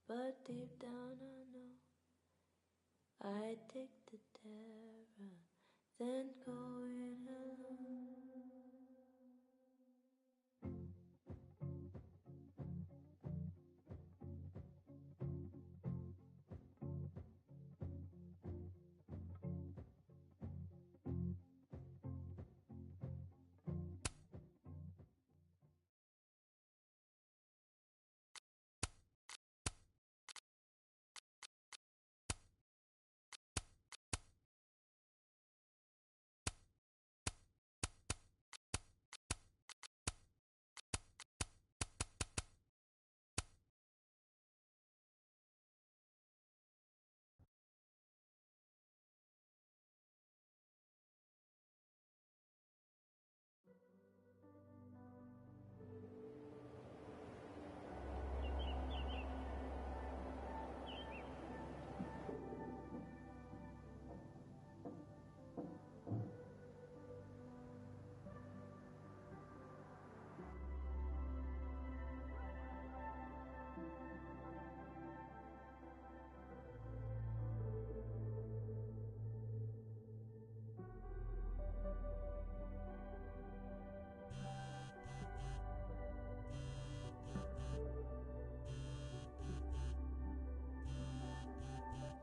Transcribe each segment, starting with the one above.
but deep down I know I'd take the terror than go it alone.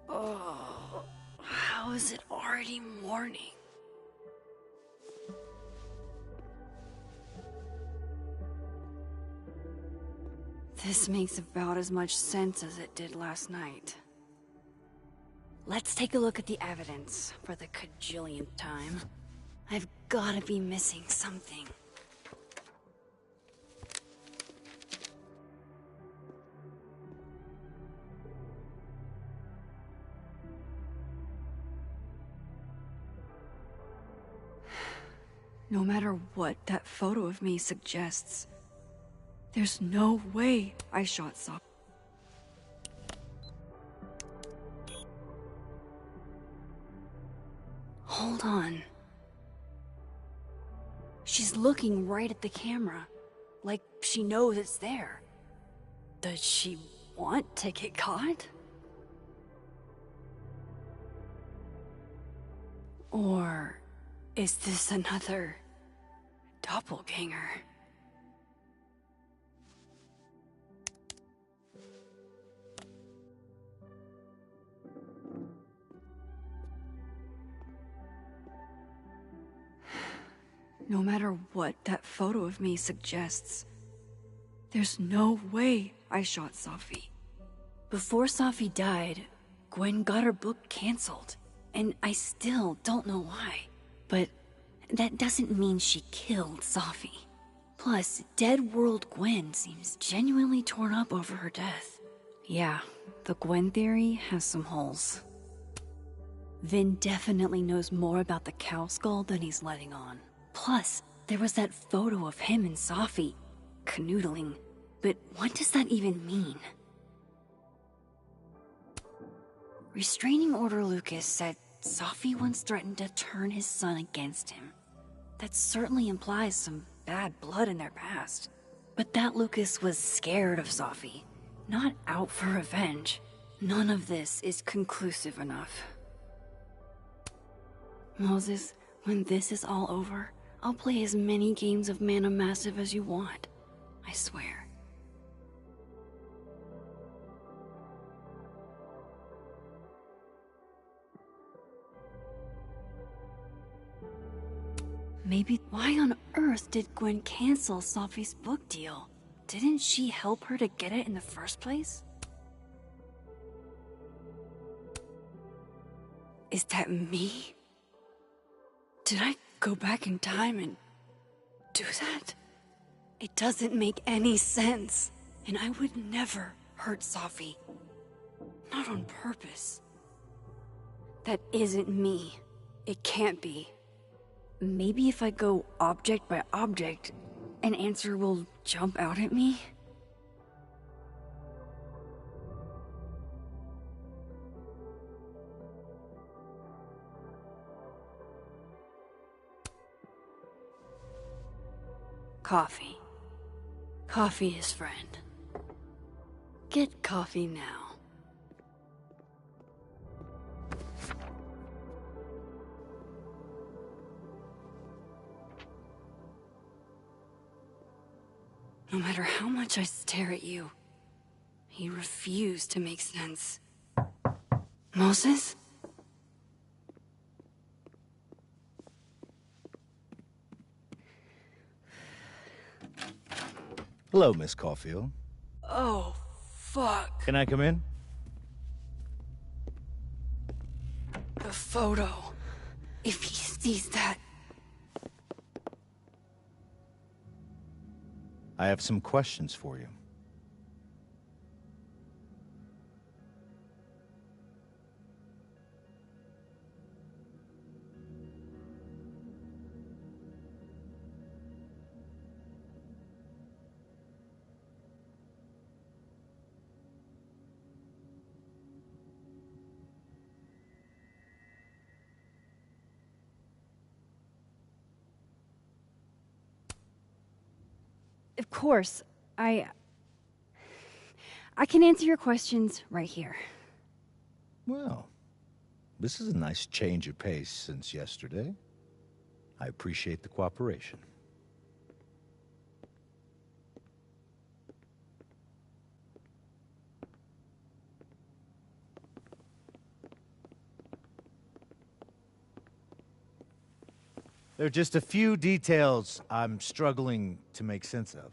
Oh, how is it already morning? This makes about as much sense as it did last night. Let's take a look at the evidence for the cajillionth time. I've gotta be missing something. No matter what that photo of me suggests, there's no way I shot Sophie. Hold on. She's looking right at the camera, like she knows it's there. Does she want to get caught? Or is this another doppelganger? No matter what that photo of me suggests, there's no way I shot Sophie. Before Sophie died, Gwen got her book canceled, and I still don't know why. But that doesn't mean she killed Sophie. Plus, Dead World Gwen seems genuinely torn up over her death. Yeah, the Gwen theory has some holes. Vin definitely knows more about the cow skull than he's letting on. Plus, there was that photo of him and Sophie canoodling. But what does that even mean? Restraining Order Lucas said Sophie once threatened to turn his son against him. That certainly implies some bad blood in their past. But that Lucas was scared of Sophie, not out for revenge. None of this is conclusive enough. Moses, when this is all over, I'll play as many games of Mana Massive as you want. I swear. Maybe why on earth did Gwen cancel Sophie's book deal? Didn't she help her to get it in the first place? Is that me? Did I go back in time and do that? It doesn't make any sense. And I would never hurt Sophie. Not on purpose. That isn't me. It can't be. Maybe if I go object by object, an answer will jump out at me? Coffee. Coffee is friend. get coffee now. No matter how much I stare at you, he refused to make sense. Moses? Hello, Miss Caulfield. Oh, fuck. Can I come in? The photo. If he sees that... I have some questions for you. Of course, I can answer your questions right here. Well, this is a nice change of pace since yesterday. I appreciate the cooperation. There are just a few details I'm struggling to make sense of.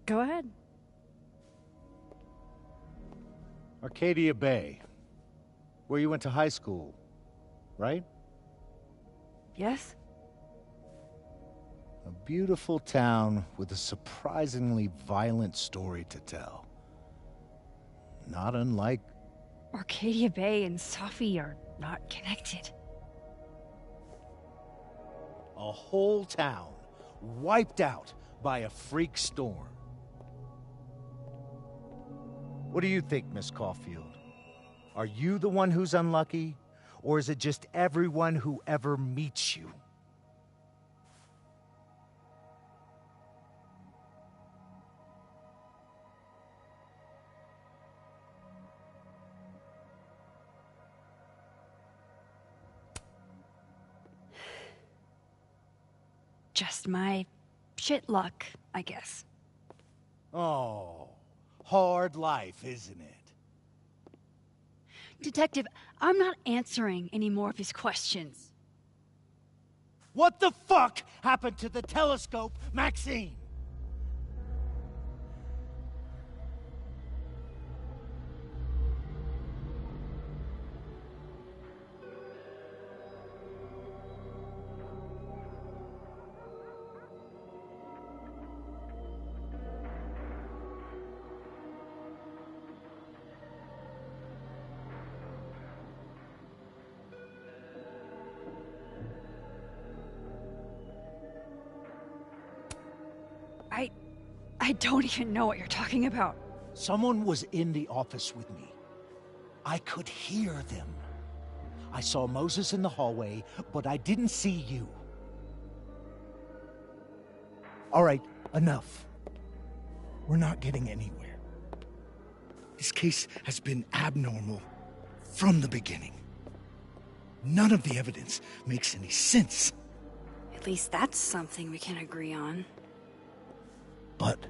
Go ahead. Arcadia Bay, where you went to high school, right? Yes? A beautiful town with a surprisingly violent story to tell. Not unlike... Arcadia Bay and Safi are not connected. a whole town wiped out by a freak storm. What do you think, Miss Caulfield? Are you the one who's unlucky, or is it just everyone who ever meets you? Just my shit luck, I guess. Oh, hard life, isn't it? Detective, I'm not answering any more of his questions. What the fuck happened to the telescope, Maxine? I don't even know what you're talking about. Someone was in the office with me. I could hear them. I saw Moses in the hallway, but I didn't see you. All right, enough. We're not getting anywhere. This case has been abnormal from the beginning. None of the evidence makes any sense. At least that's something we can agree on. But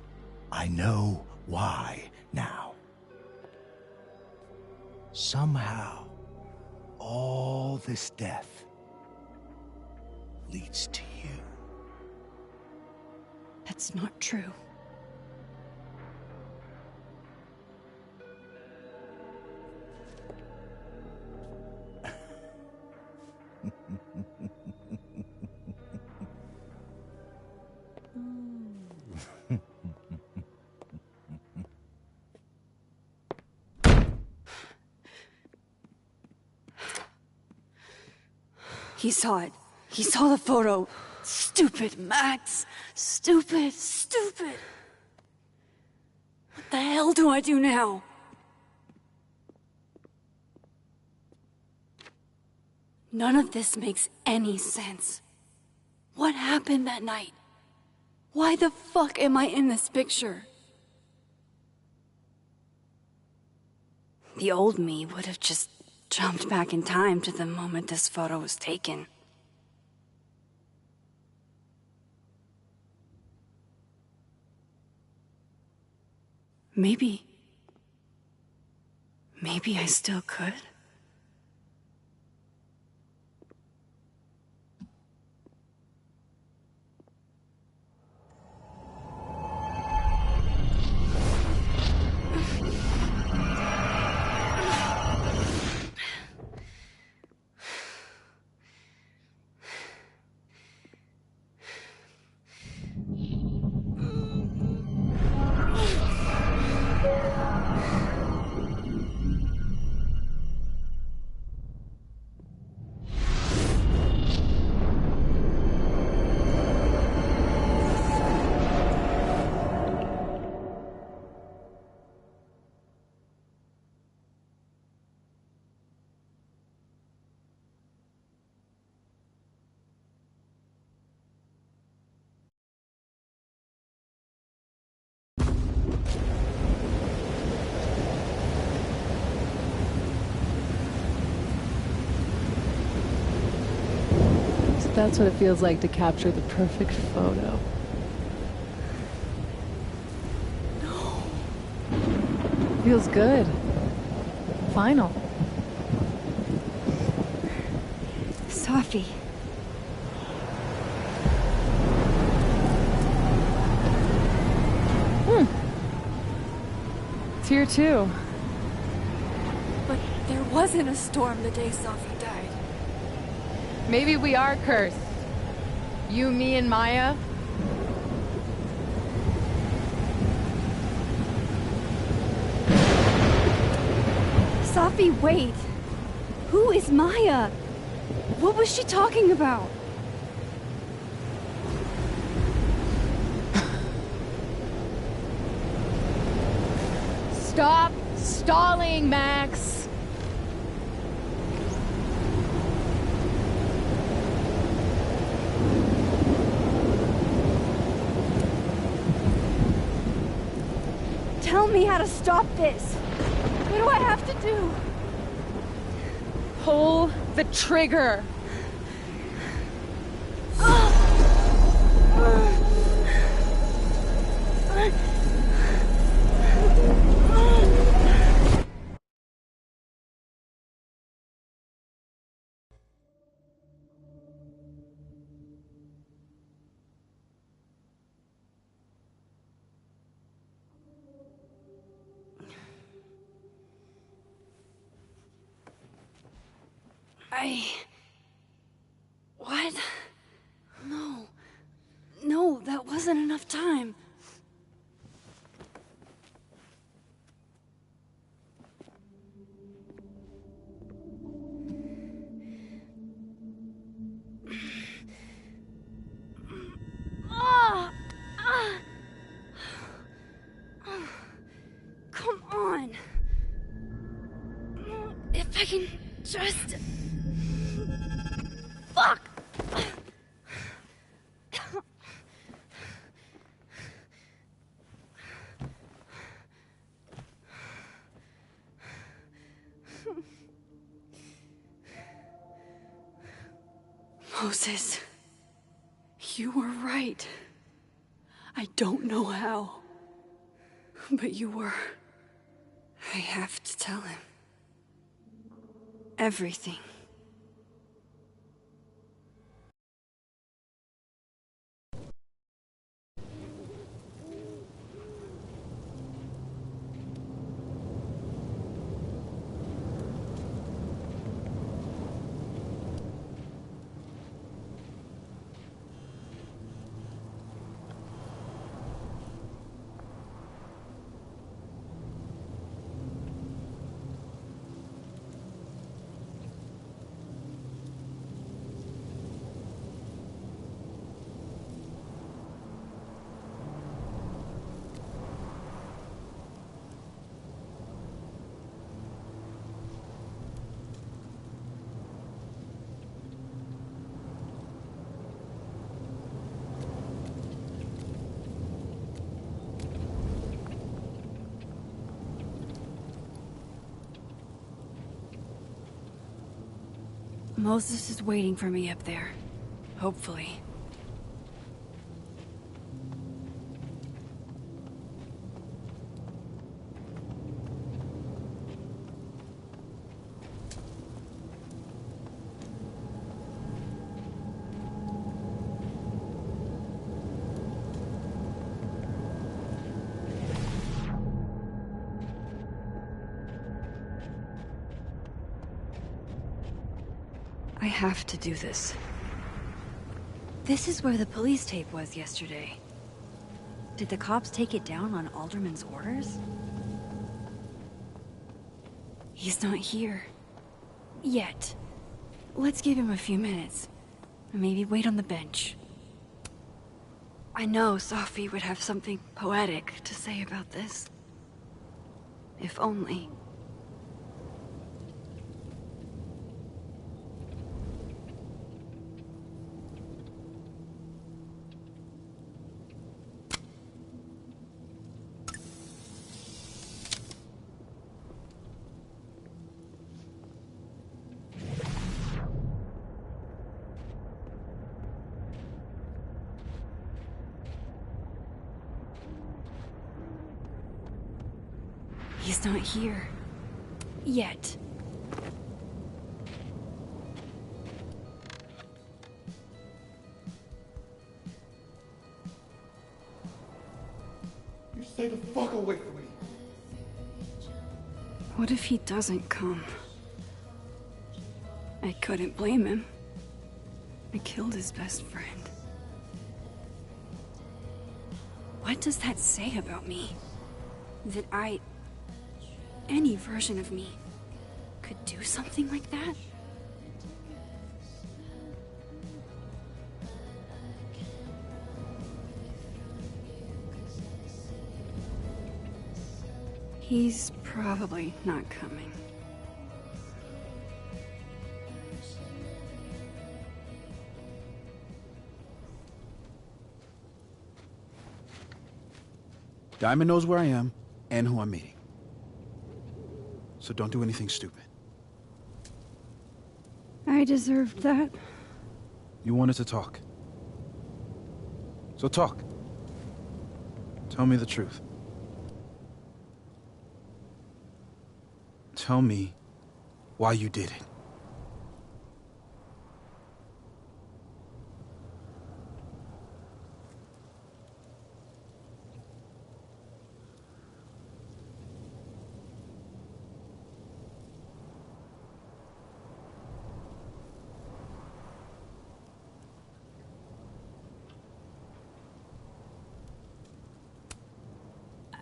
I know why now. Somehow, all this death leads to you. That's not true. He saw it. He saw the photo. Stupid, Max. Stupid, stupid. What the hell do I do now? None of this makes any sense. What happened that night? Why the fuck am I in this picture? The old me would have just jumped back in time to the moment this photo was taken. Maybe I still could. That's what it feels like to capture the perfect photo. No. Feels good. Final. Safi. It's here too. But there wasn't a storm the day Safi died. Maybe we are cursed. You, me, and Maya. Safi, wait. Who is Maya? What was she talking about? Stop stalling, Max. Tell me how to stop this. What do I have to do? Pull the trigger. What? No, that wasn't enough time. Come on. If I can just... Fuck! Moses, you were right. I don't know how, but you were. I have to tell him. Everything. Moses is waiting for me up there. Hopefully. I have to do this. This is where the police tape was yesterday. Did the cops take it down on Alderman's orders? He's not here. Yet. Let's give him a few minutes. Maybe wait on the bench. I know Safi would have something poetic to say about this. If only. He's not here. Yet. You stay the fuck away from me. What if he doesn't come? I couldn't blame him. I killed his best friend. What does that say about me? That any version of me could do something like that? He's probably not coming. Diamond knows where I am and who I'm meeting. So don't do anything stupid. I deserved that. You wanted to talk. So talk. Tell me the truth. Tell me why you did it.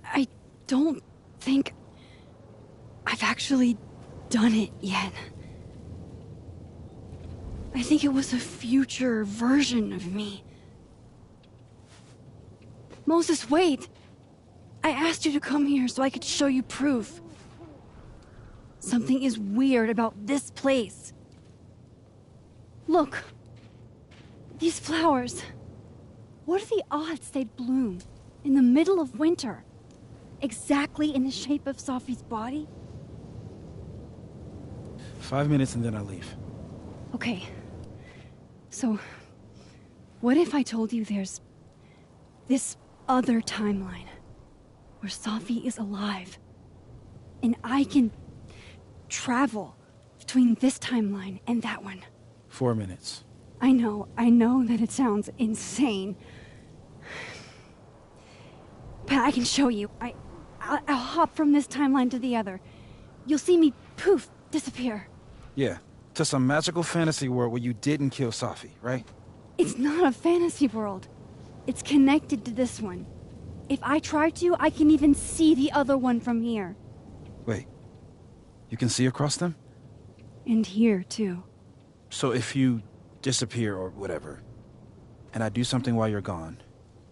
I don't think I've actually done it yet. I think it was a future version of me. Moses, wait! I asked you to come here so I could show you proof. Something is weird about this place. Look. These flowers. What are the odds they'd bloom in the middle of winter? Exactly in the shape of Safi's body? 5 minutes and then I leave. Okay. So, what if I told you there's this other timeline where Safi is alive and I can travel between this timeline and that one? 4 minutes. I know that it sounds insane. But I can show you. I'll hop from this timeline to the other. You'll see me, poof, disappear. Yeah, to some magical fantasy world where you didn't kill Safi, right? It's not a fantasy world. It's connected to this one. If I try to, I can even see the other one from here. Wait, you can see across them? And here, too. So if you disappear or whatever, and I do something while you're gone...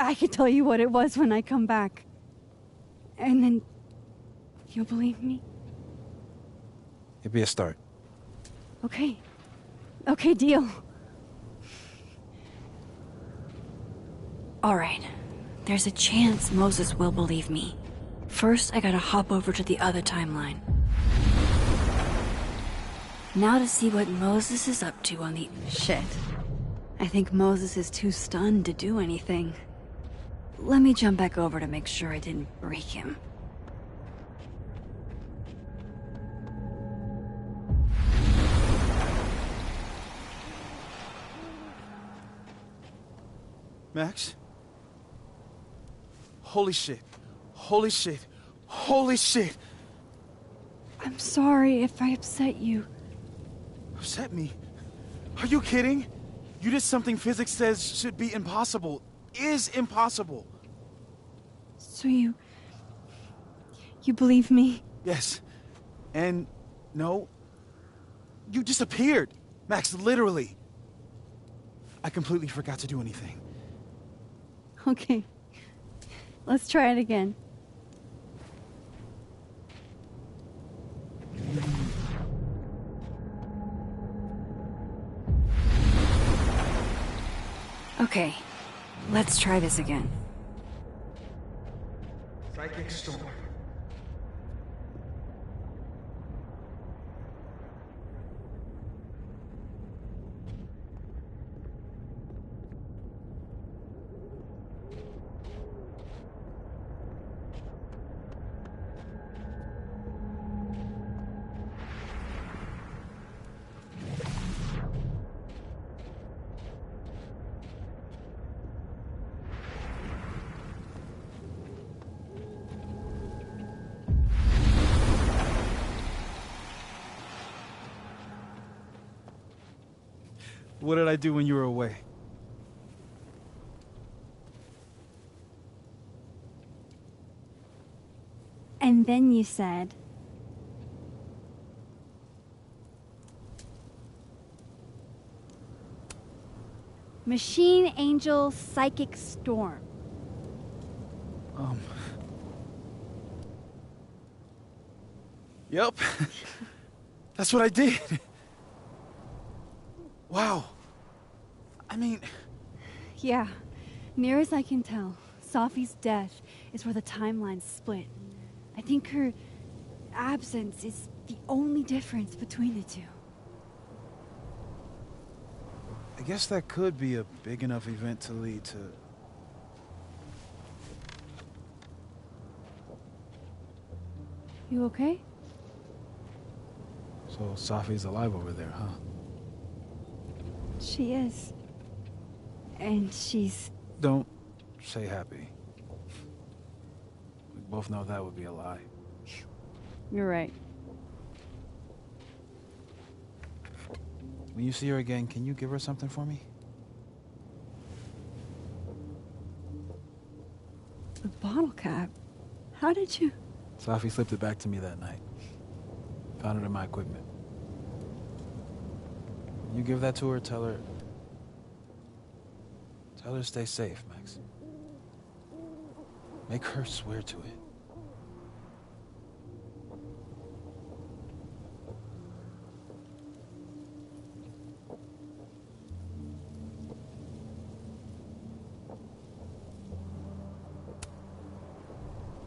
I can tell you what it was when I come back. And then... you'll believe me? It'd be a start. Okay. Okay, deal. Alright. There's a chance Moses will believe me. First, I gotta hop over to the other timeline. Now to see what Moses is up to on the... Shit. I think Moses is too stunned to do anything. Let me jump back over to make sure I didn't break him. Max? Holy shit. Holy shit. Holy shit! I'm sorry if I upset you. Upset me? Are you kidding? You did something physics says should be impossible. Is impossible. So you believe me? Yes. And no. You disappeared. Max, literally. I completely forgot to do anything. Okay. Let's try it again. Okay. Let's try this again. Psychic storm. What did I do when you were away? And then you said... Machine Angel Psychic Storm. Yep. That's what I did. Wow. I mean... Yeah. Near as I can tell, Safi's death is where the timelines split. I think her absence is the only difference between the two. I guess that could be a big enough event to lead to... You okay? So Safi's alive over there, huh? She is. And she's... Don't say happy. We both know that would be a lie. You're right. When you see her again, can you give her something for me? The bottle cap? How did you... Safi slipped it back to me that night. Found it in my equipment. When you give that to her, tell her to stay safe, Max. Make her swear to it.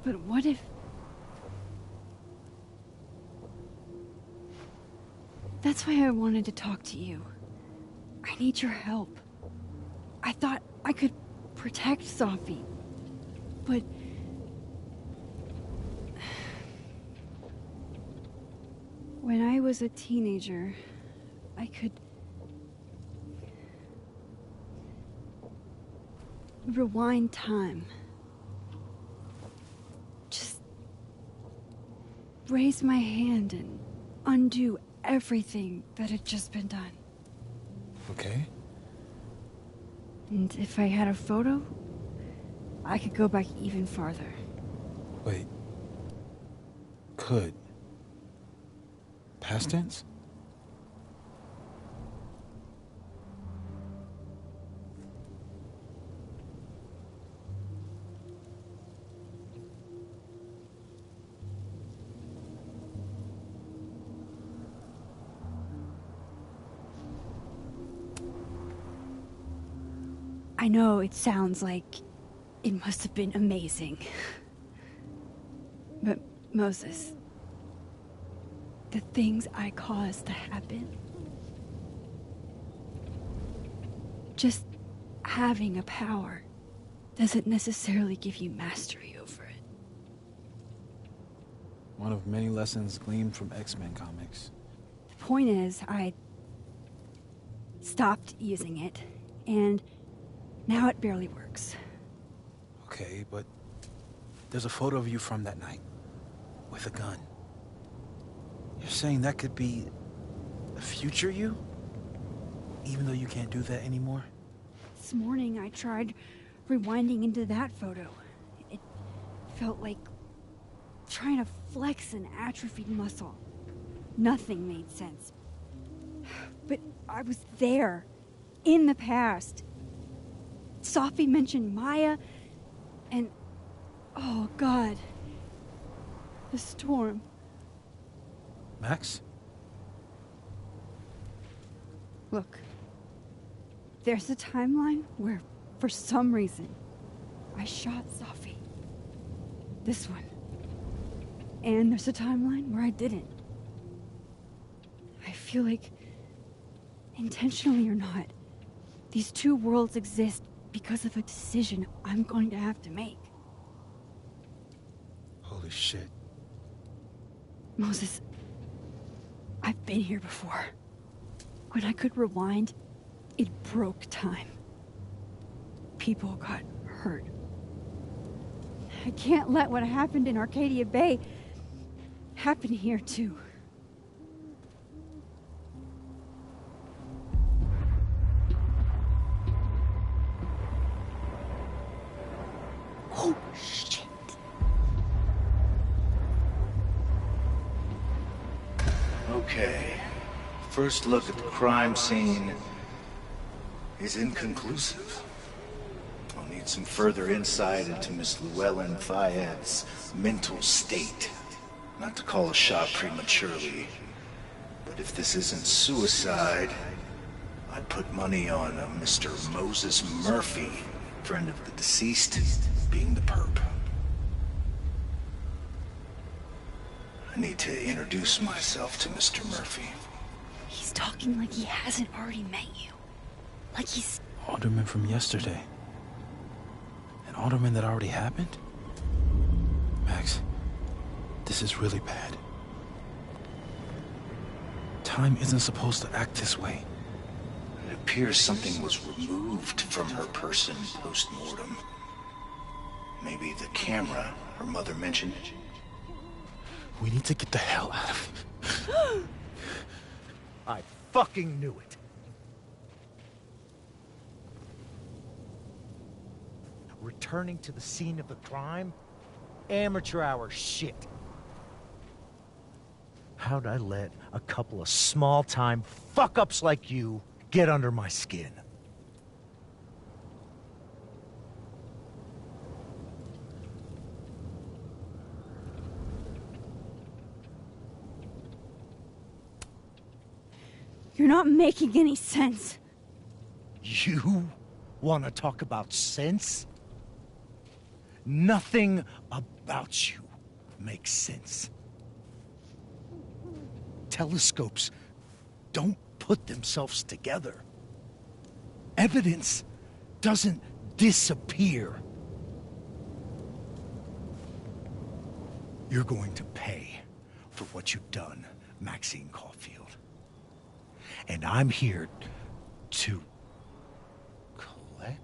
But what if... That's why I wanted to talk to you. I need your help. I thought I could protect Safi, but... When I was a teenager, I could... rewind time. Just... raise my hand and undo everything that had just been done. Okay? And if I had a photo, I could go back even farther. Wait. Could. Past tense? I know it sounds like it must have been amazing. But Moses, the things I caused to happen. Just having a power doesn't necessarily give you mastery over it. One of many lessons gleaned from X-Men comics. The point is, I stopped using it, and now it barely works. Okay, but there's a photo of you from that night, with a gun. You're saying that could be a future you? Even though you can't do that anymore? This morning I tried rewinding into that photo. It felt like trying to flex an atrophied muscle. Nothing made sense. But I was there, in the past. Safi mentioned Maya, and oh God, the storm. Max? Look, there's a timeline where, for some reason, I shot Safi. This one. And there's a timeline where I didn't. I feel like, intentionally or not, these two worlds exist because of a decision I'm going to have to make. Holy shit. Moses, I've been here before. When I could rewind, it broke time. People got hurt. I can't let what happened in Arcadia Bay happen here too. Oh, shit. Okay. First look at the crime scene is inconclusive. I'll need some further insight into Miss Llewellyn Fayette's mental state. Not to call a shot prematurely, but if this isn't suicide, I'd put money on a Mr. Moses Murphy, friend of the deceased, being the perp. I need to introduce myself to Mr. Murphy. He's talking like he hasn't already met you. Like he's... Alderman from yesterday. An alderman that already happened? Max, this is really bad. Time isn't supposed to act this way. It appears something was removed from her person post-mortem. Maybe the camera her mother mentioned. We need to get the hell out of here. I fucking knew it. Returning to the scene of the crime? Amateur hour shit. How'd I let a couple of small-time fuck-ups like you get under my skin? You're not making any sense. You want to talk about sense? Nothing about you makes sense. Telescopes don't put themselves together. Evidence doesn't disappear. You're going to pay for what you've done, Maxine Caulfield. And I'm here to collect.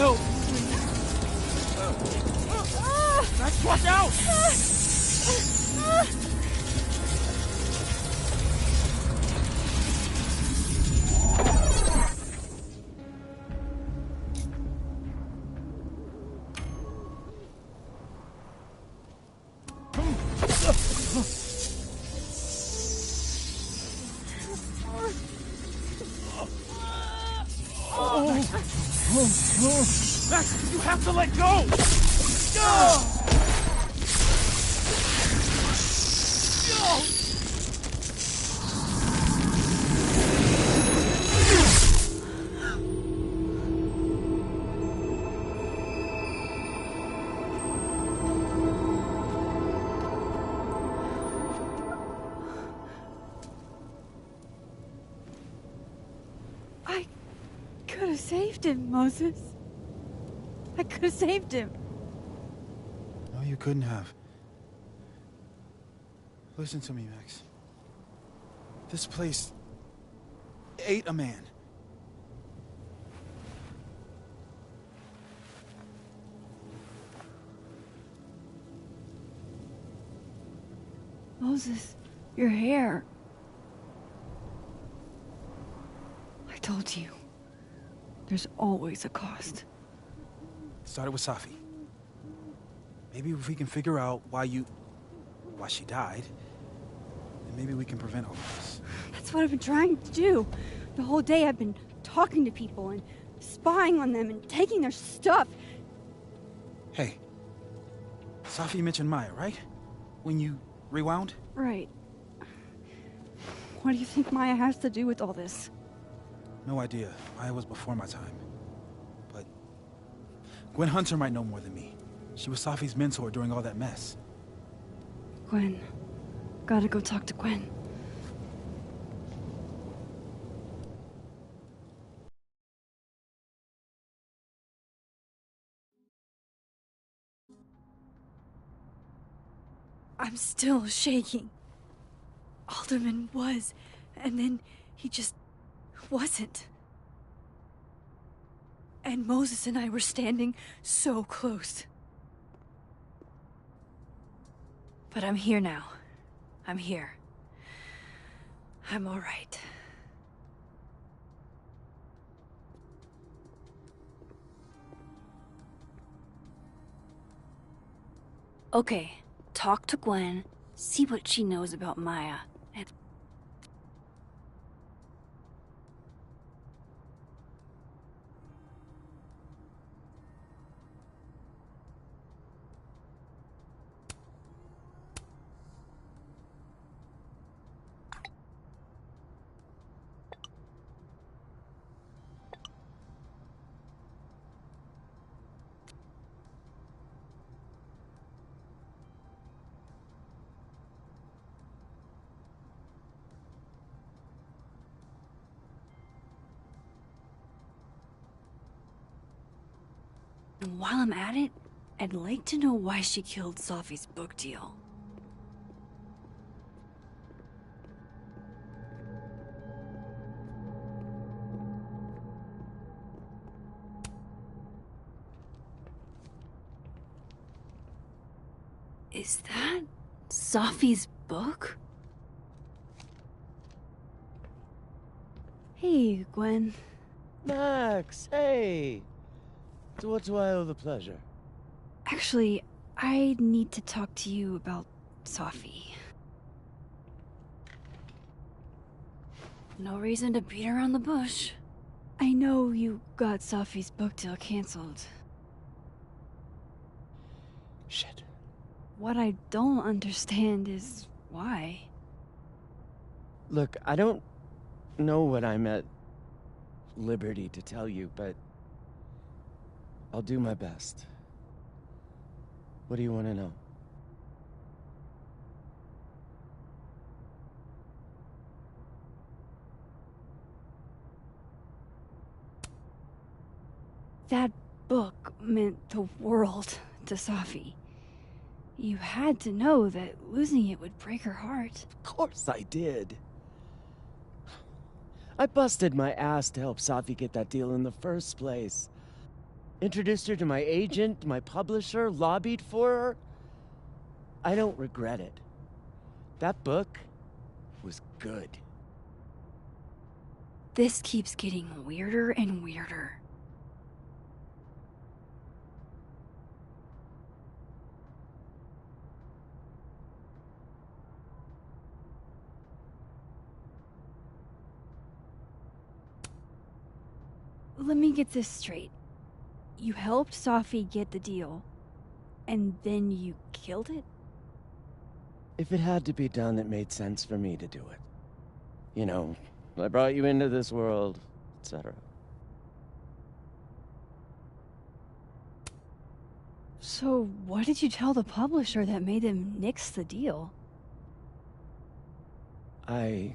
help! Max, watch out! Max, you have to let go! I could have saved him, Moses. I could have saved him. No, you couldn't have. Listen to me, Max. This place ate a man. Moses, your hair. I told you. There's always a cost. It started with Safi. Maybe if we can figure out why she died, then maybe we can prevent all of this. That's what I've been trying to do. The whole day I've been talking to people and spying on them and taking their stuff. Hey, Safi mentioned Maya, right? When you rewound? Right. What do you think Maya has to do with all this? No idea. Maya was before my time. But Gwen Hunter might know more than me. She was Safi's mentor during all that mess. Gwen. Gotta go talk to Gwen. I'm still shaking. Alderman was, and then he just wasn't. And Moses and I were standing so close. But I'm here now. I'm here. I'm all right. Okay, talk to Gwen, see what she knows about Maya, and... And while I'm at it, I'd like to know why she killed Safi's book deal. Is that Safi's book? Hey, Gwen. Max, hey! To what do I owe the pleasure? Actually, I need to talk to you about Safi. No reason to beat around the bush. I know you got Safi's book deal canceled. Shit. What I don't understand is why. Look, I don't know what I'm at liberty to tell you, but I'll do my best. What do you want to know? That book meant the world to Safi. You had to know that losing it would break her heart. Of course I did. I busted my ass to help Safi get that deal in the first place. Introduced her to my agent, my publisher, lobbied for her. I don't regret it. That book was good. This keeps getting weirder and weirder. Let me get this straight. You helped Safi get the deal, and then you killed it? If it had to be done, it made sense for me to do it. You know, I brought you into this world, etc. So, what did you tell the publisher that made them nix the deal? I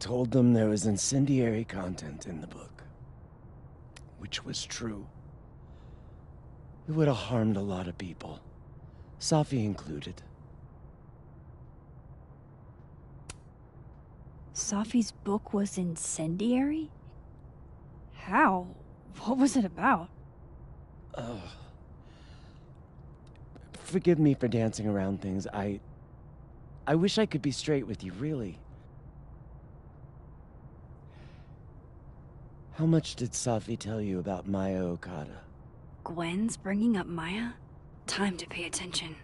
told them there was incendiary content in the book. Which was true. It would have harmed a lot of people. Safi included. Safi's book was incendiary? How? What was it about? Forgive me for dancing around things. I wish I could be straight with you, really. How much did Safi tell you about Maya Okada? Gwen's bringing up Maya? Time to pay attention.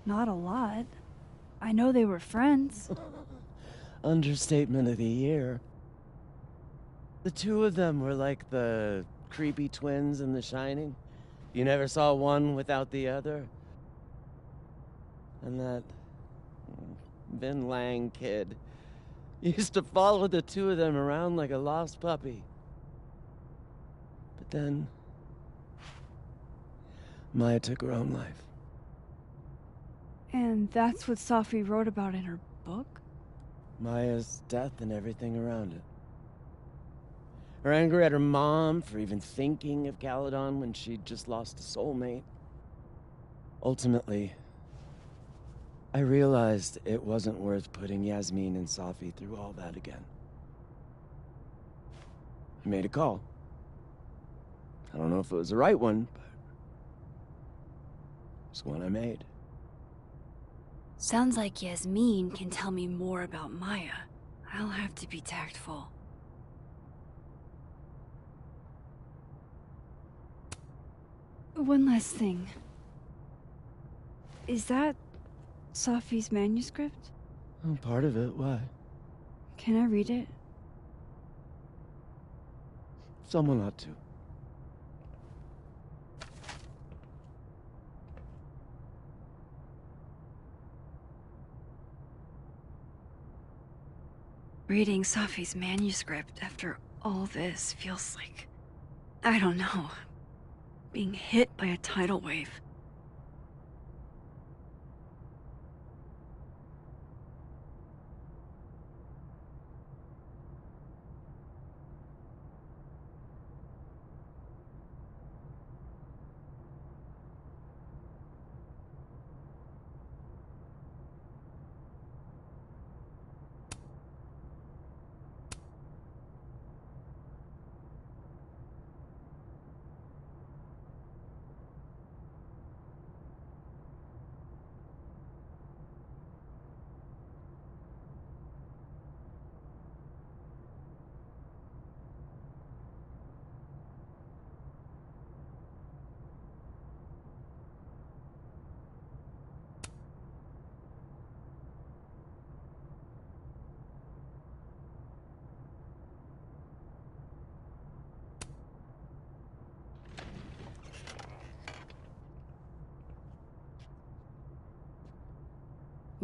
Not a lot. I know they were friends. Understatement of the year. The two of them were like the creepy twins in The Shining. You never saw one without the other. And that Vin Lang kid used to follow the two of them around like a lost puppy. But then Maya took her own life. And that's what Safi wrote about in her book? Maya's death and everything around it. Her anger at her mom for even thinking of Caledon when she'd just lost a soulmate. Ultimately, I realized it wasn't worth putting Yasmin and Safi through all that again. I made a call. I don't know if it was the right one, but it's one I made. Sounds like Yasmin can tell me more about Maya. I'll have to be tactful. One last thing. Is that Safi's manuscript? Oh, part of it, why? Can I read it? Someone ought to. Reading Safi's manuscript after all this feels like, I don't know, being hit by a tidal wave.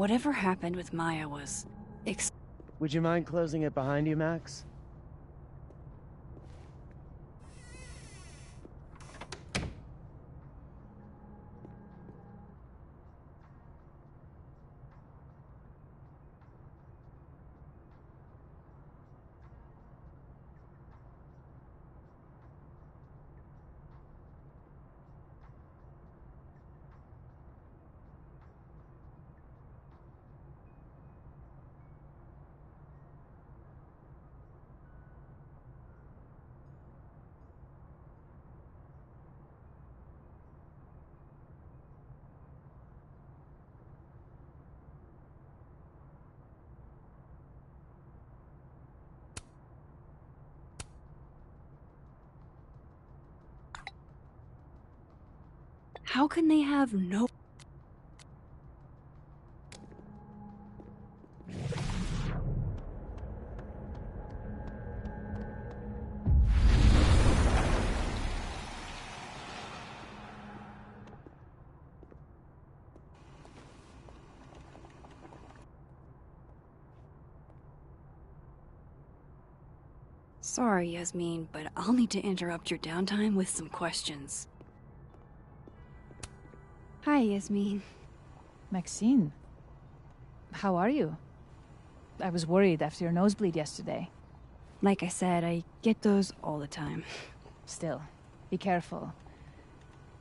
Whatever happened with Maya was Would you mind closing it behind you, Max? How can they have no... Sorry, Yasmin, but I'll need to interrupt your downtime with some questions. Hi, Yasmin. Maxine, how are you? I was worried after your nosebleed yesterday. Like I said, I get those all the time. Still, be careful.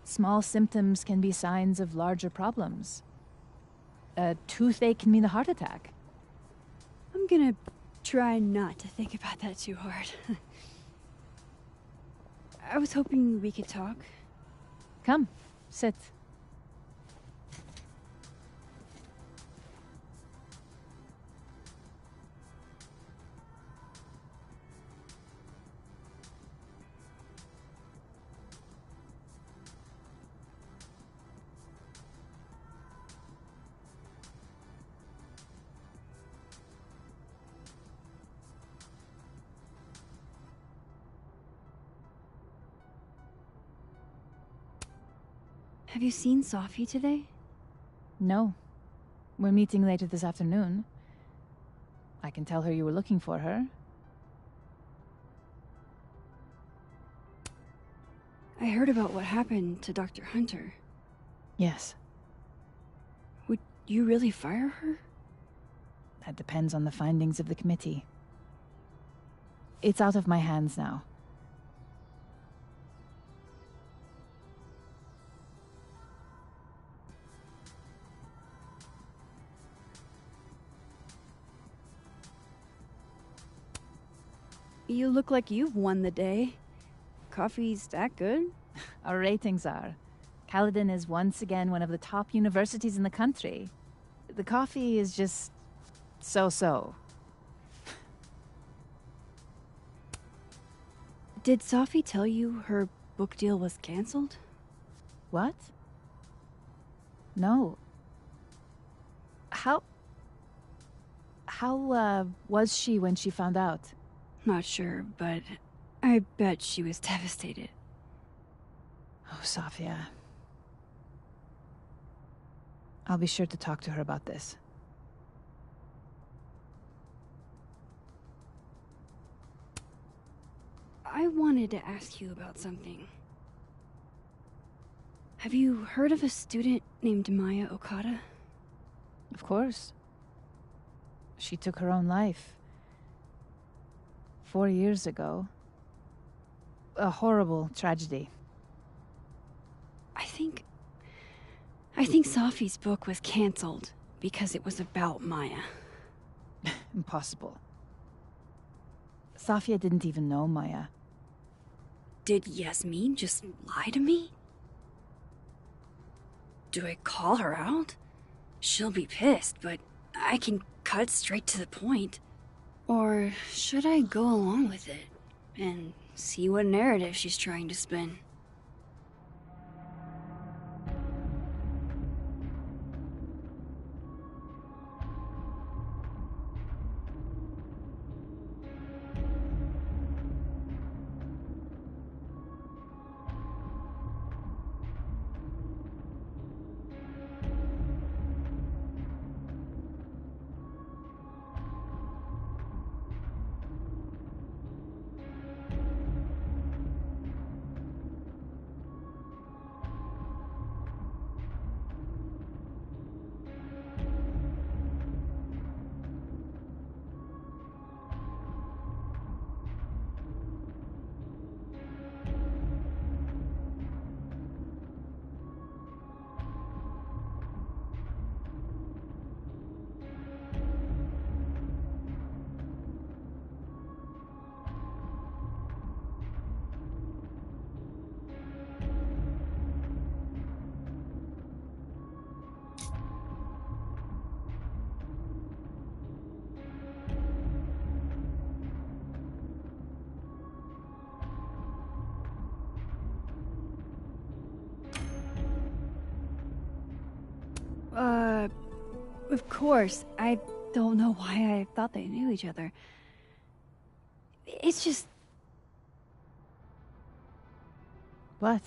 Small symptoms can be signs of larger problems. A toothache can mean a heart attack. I'm gonna try not to think about that too hard. I was hoping we could talk. Come, sit. Have you seen Sophie today? No. We're meeting later this afternoon. I can tell her you were looking for her. I heard about what happened to Dr. Hunter. Yes, Would you really fire her? that depends on the findings of the committee. It's out of my hands now. You look like you've won the day. Coffee's that good? Our ratings are. Caledon is once again one of the top universities in the country. The coffee is just so-so. Did Sophie tell you her book deal was canceled? What? No. How was she when she found out? Not sure, but I bet she was devastated. Oh, Sophia. I'll be sure to talk to her about this. I wanted to ask you about something. Have you heard of a student named Maya Okada? Of course. She took her own life. 4 years ago. A horrible tragedy. I think Sophie's book was canceled because it was about Maya. Impossible. Sophia didn't even know Maya. Did Yasmin just lie to me? Do I call her out? She'll be pissed, but I can cut straight to the point. Or should I go along with it and see what narrative she's trying to spin? Of course, I don't know why I thought they knew each other. It's just... What?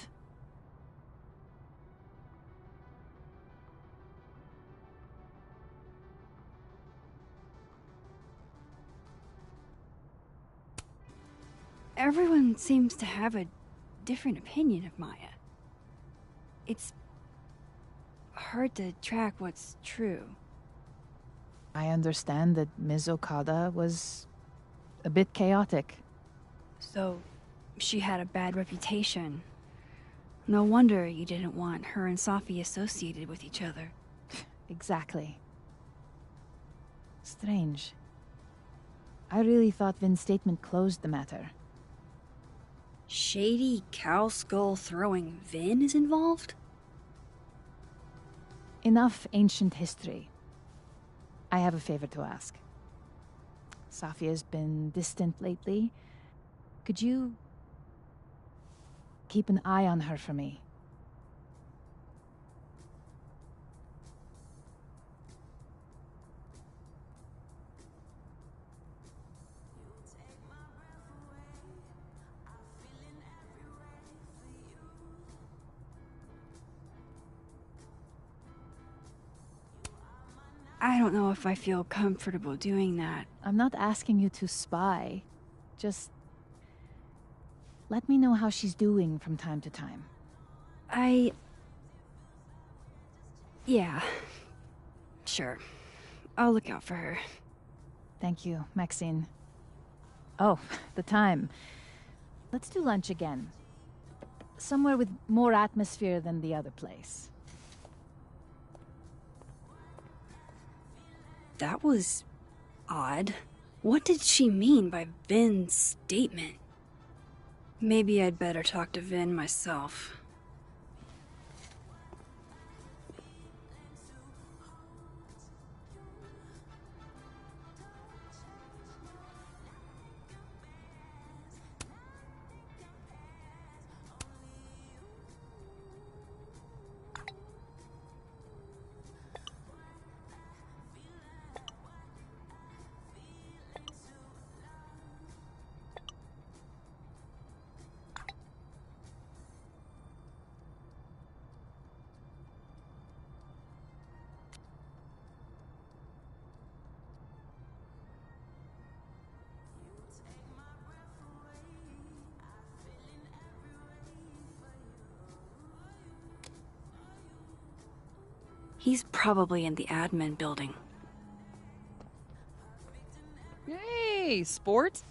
Everyone seems to have a different opinion of Maya. It's hard to track what's true. I understand that Ms. Okada was a bit chaotic. So, she had a bad reputation. No wonder you didn't want her and Safi associated with each other. Exactly. Strange. I really thought Vin's statement closed the matter. Shady cow skull throwing Vin is involved? Enough ancient history. I have a favor to ask. Safia's been distant lately. Could you keep an eye on her for me? I don't know if I feel comfortable doing that. I'm not asking you to spy. Just let me know how she's doing from time to time. Yeah. Sure. I'll look out for her. Thank you, Maxine. Oh, the time. Let's do lunch again. Somewhere with more atmosphere than the other place. That was odd. What did she mean by Vin's statement? Maybe I'd better talk to Vin myself. He's probably in the admin building. Hey, sport?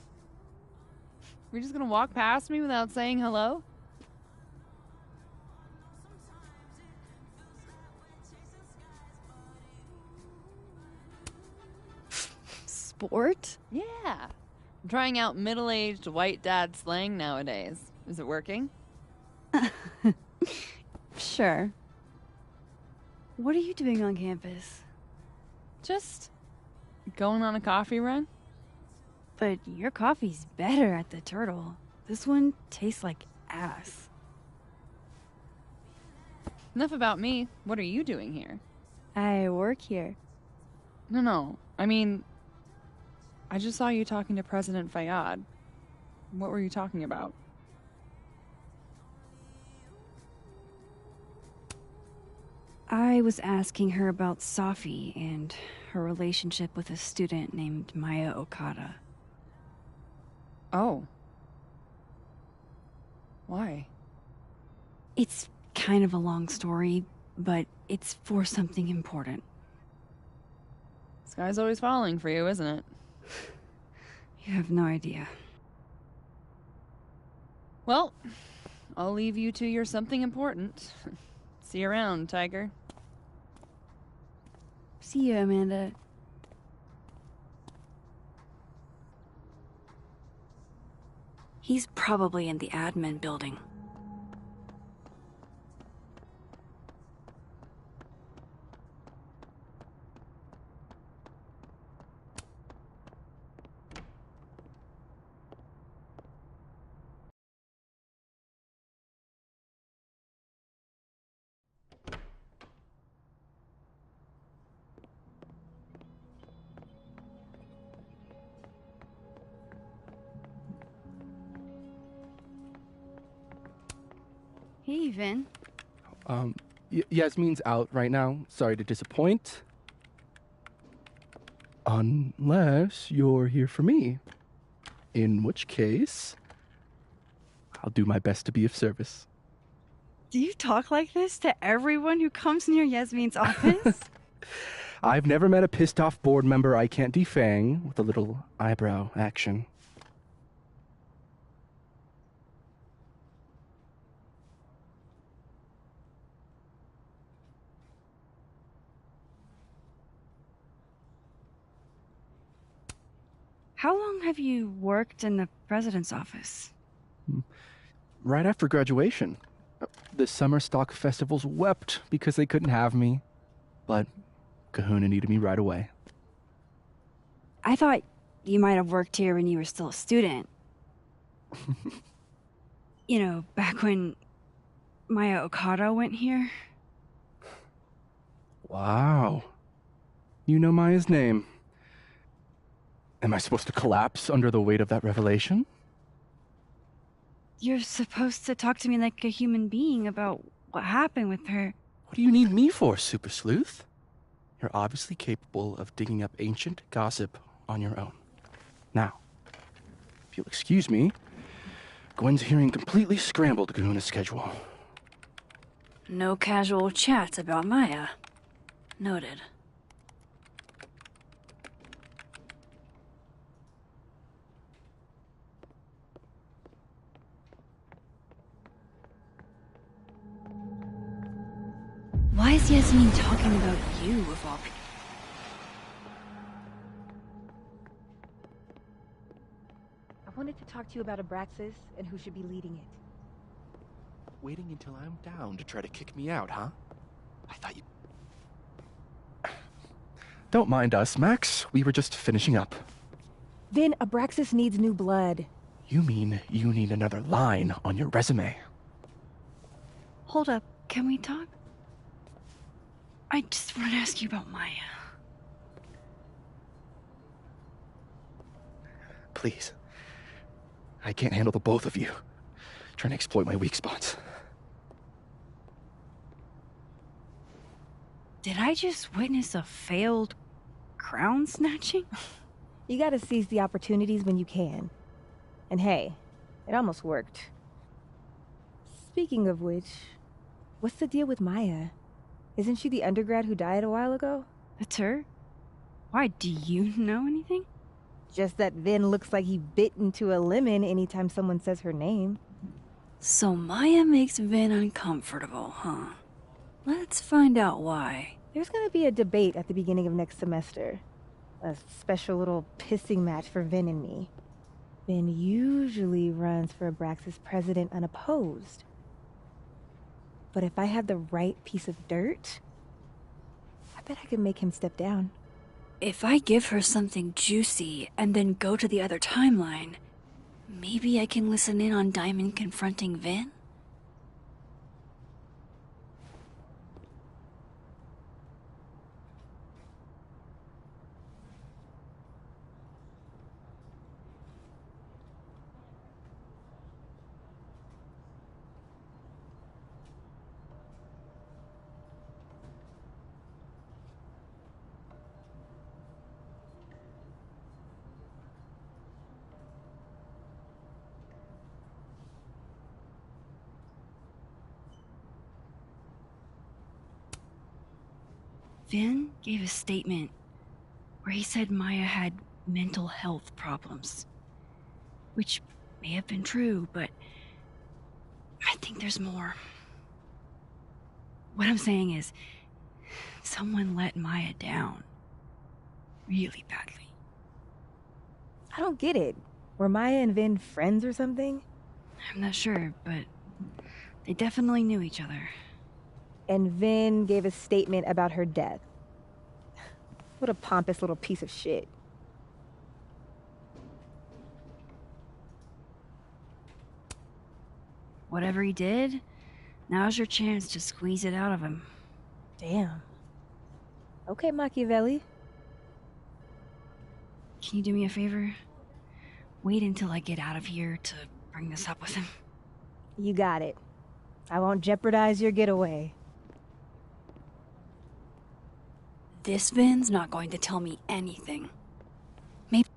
You're just gonna walk past me without saying hello? Sport? Yeah. I'm trying out middle-aged white dad slang nowadays. Is it working? Sure. What are you doing on campus? Just going on a coffee run? But your coffee's better at the Turtle. This one tastes like ass. Enough about me. What are you doing here? I work here. No. I mean, I just saw you talking to President Fayyad. What were you talking about? I was asking her about Safi and her relationship with a student named Maya Okada. Oh. Why? It's kind of a long story, but it's for something important. Sky's always falling for you, isn't it? You have no idea. Well, I'll leave you to your something important. See you around, Tiger. See you, Amanda. He's probably in the admin building. Hey, Vin. Yasmin's out right now. Sorry to disappoint. Unless you're here for me. In which case, I'll do my best to be of service. Do you talk like this to everyone who comes near Yasmin's office? I've never met a pissed off board member I can't defang with a little eyebrow action. How long have you worked in the president's office? Right after graduation. The summer stock festivals wept because they couldn't have me. But Kahuna needed me right away. I thought you might have worked here when you were still a student. You know, back when Maya Okada went here. Wow. You know Maya's name. Am I supposed to collapse under the weight of that revelation? You're supposed to talk to me like a human being about what happened with her. What do you need me for, Super Sleuth? You're obviously capable of digging up ancient gossip on your own. Now, if you'll excuse me, Gwen's hearing completely scrambled Kahuna's schedule. No casual chats about Maya. Noted. Why is Yasmin talking about you of all people? I wanted to talk to you about Abraxas and who should be leading it. Waiting until I'm down to try to kick me out, huh? I thought you... Don't mind us, Max. We were just finishing up. Then Abraxas needs new blood. You mean you need another line on your resume? Hold up, can we talk? I just want to ask you about Maya. Please. I can't handle the both of you trying to exploit my weak spots. Did I just witness a failed crown snatching? You gotta seize the opportunities when you can. And hey, it almost worked. Speaking of which, what's the deal with Maya? Isn't she the undergrad who died a while ago? That's her? Why, do you know anything? Just that Vin looks like he bit into a lemon anytime someone says her name. So Maya makes Vin uncomfortable, huh? Let's find out why. There's gonna be a debate at the beginning of next semester. A special little pissing match for Vin and me. Vin usually runs for Abraxas president unopposed. But if I have the right piece of dirt, I bet I could make him step down. If I give her something juicy and then go to the other timeline, maybe I can listen in on Diamond confronting Vin? Vin gave a statement where he said Maya had mental health problems. Which may have been true, but I think there's more. What I'm saying is, someone let Maya down. Really badly. I don't get it. Were Maya and Vin friends or something? I'm not sure, but they definitely knew each other. And Vin gave a statement about her death. What a pompous little piece of shit. Whatever he did, now's your chance to squeeze it out of him. Damn. Okay, Machiavelli. Can you do me a favor? Wait until I get out of here to bring this up with him. You got it. I won't jeopardize your getaway. This Vin's not going to tell me anything. Maybe.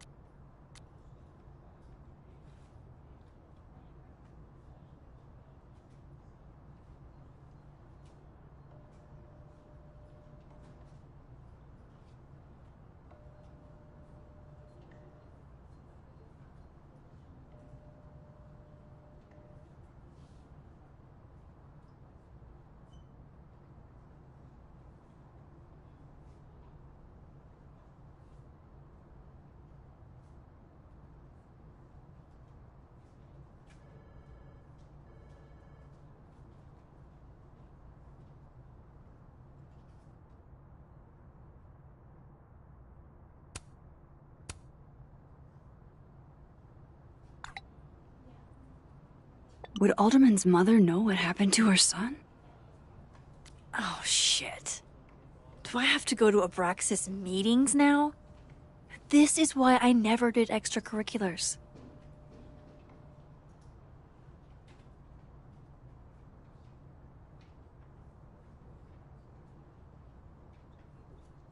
Would Alderman's mother know what happened to her son? Oh, shit. Do I have to go to Abraxas meetings now? This is why I never did extracurriculars.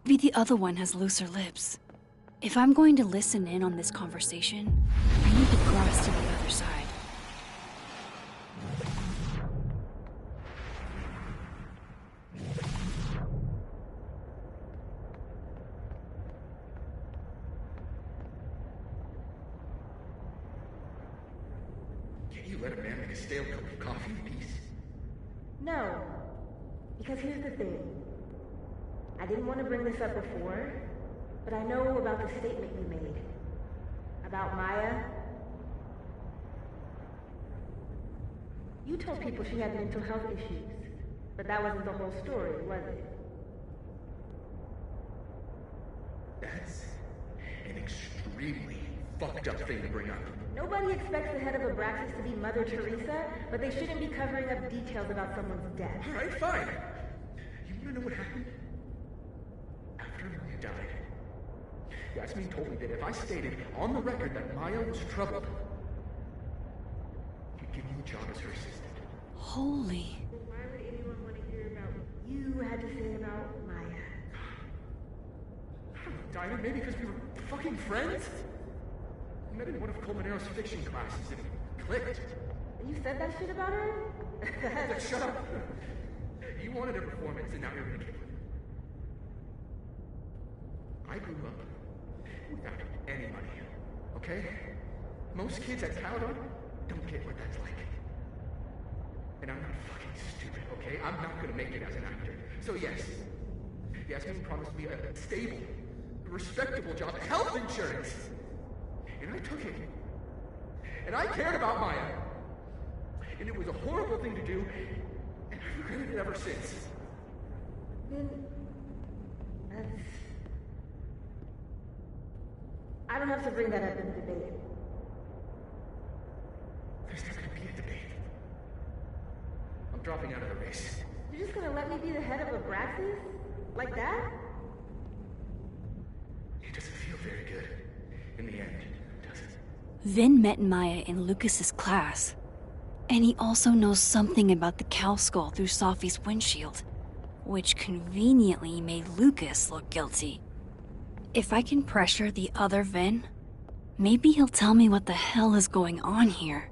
Maybe the other one has looser lips. If I'm going to listen in on this conversation, I need to cross to the other side. Can't you let a man make a stale cup of coffee in peace? No. Because here's the thing. I didn't want to bring this up before, but I know about the statement you made. About Maya. You told people she had mental health issues, but that wasn't the whole story, was it? That's an extremely fucked up thing to bring up. Nobody expects the head of Abraxas to be Mother Teresa, but they shouldn't be covering up details about someone's death. Alright, fine. You wanna know what happened? After Maya died, Yasmin told me that if I stated on the record that Maya was troubled, he'd give me a job as her assistant. Holy. Why would anyone want to hear about what you had to say about Maya? I don't know, Dinah, maybe because we were fucking friends? I met in one of Colmenaro's fiction classes and it clicked. You said that shit about her? Shut up! You wanted a performance and now you're gonna give it. I grew up without any money, okay? Most kids at Caledon don't get what that's like. And I'm not fucking stupid, okay? I'm not gonna make it as an actor. So yes, Yasmin promised me a stable, respectable job, health insurance. And I took it. And I cared about Maya. And it was a horrible thing to do, and I've regretted it ever since. Then... that's... I don't have to bring that up in the debate. There's not gonna be a debate. I'm dropping out of the race. You're just gonna let me be the head of Abraxas? Like that? It doesn't feel very good. In the end, does it? Vin met Maya in Lucas's class. And he also knows something about the cow skull through Sophie's windshield, which conveniently made Lucas look guilty. If I can pressure the other Vin, maybe he'll tell me what the hell is going on here.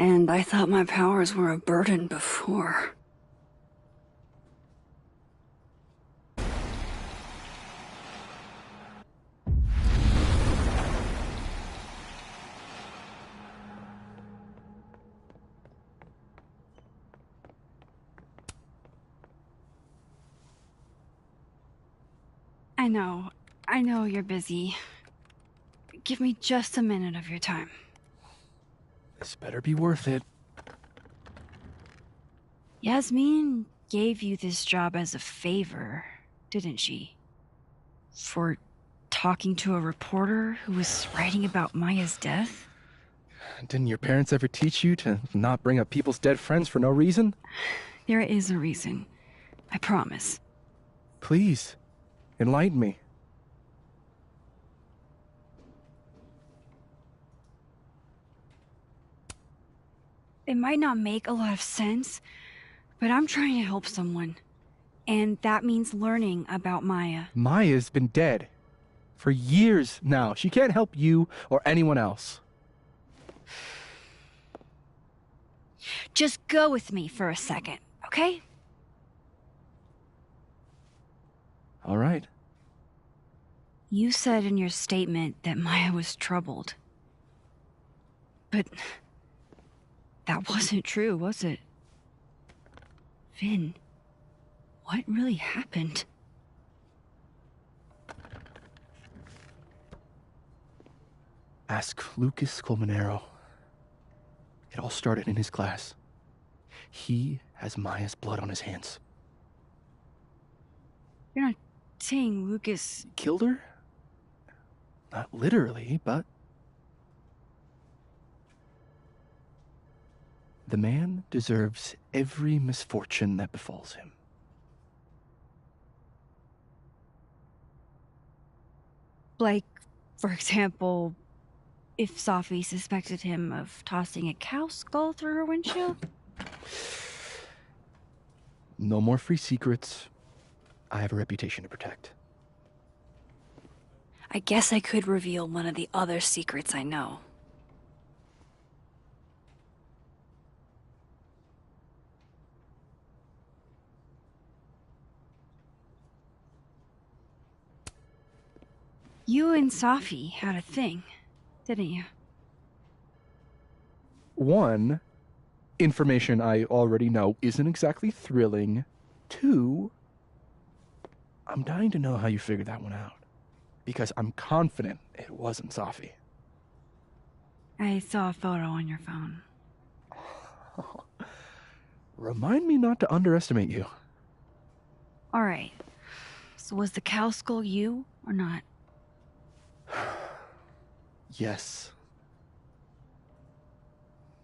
And I thought my powers were a burden before. I know you're busy. Give me just a minute of your time. This better be worth it. Yasmin gave you this job as a favor, didn't she? For talking to a reporter who was writing about Maya's death? Didn't your parents ever teach you to not bring up people's dead friends for no reason? There is a reason. I promise. Please, enlighten me. It might not make a lot of sense, but I'm trying to help someone. And that means learning about Maya. Maya's been dead for years now. She can't help you or anyone else. Just go with me for a second, okay? All right. You said in your statement that Maya was troubled. But that wasn't true, was it? Vin, what really happened? Ask Lucas Colmenero. It all started in his class. He has Maya's blood on his hands. You're not saying Lucas Killed her? Not literally, but... The man deserves every misfortune that befalls him. Like, for example, if Safi suspected him of tossing a cow skull through her windshield? No more free secrets. I have a reputation to protect. I guess I could reveal one of the other secrets I know. You and Safi had a thing, didn't you? One, information I already know isn't exactly thrilling. Two, I'm dying to know how you figured that one out. Because I'm confident it wasn't Safi. I saw a photo on your phone. Remind me not to underestimate you. Alright. So was the cow skull you, or not? Yes.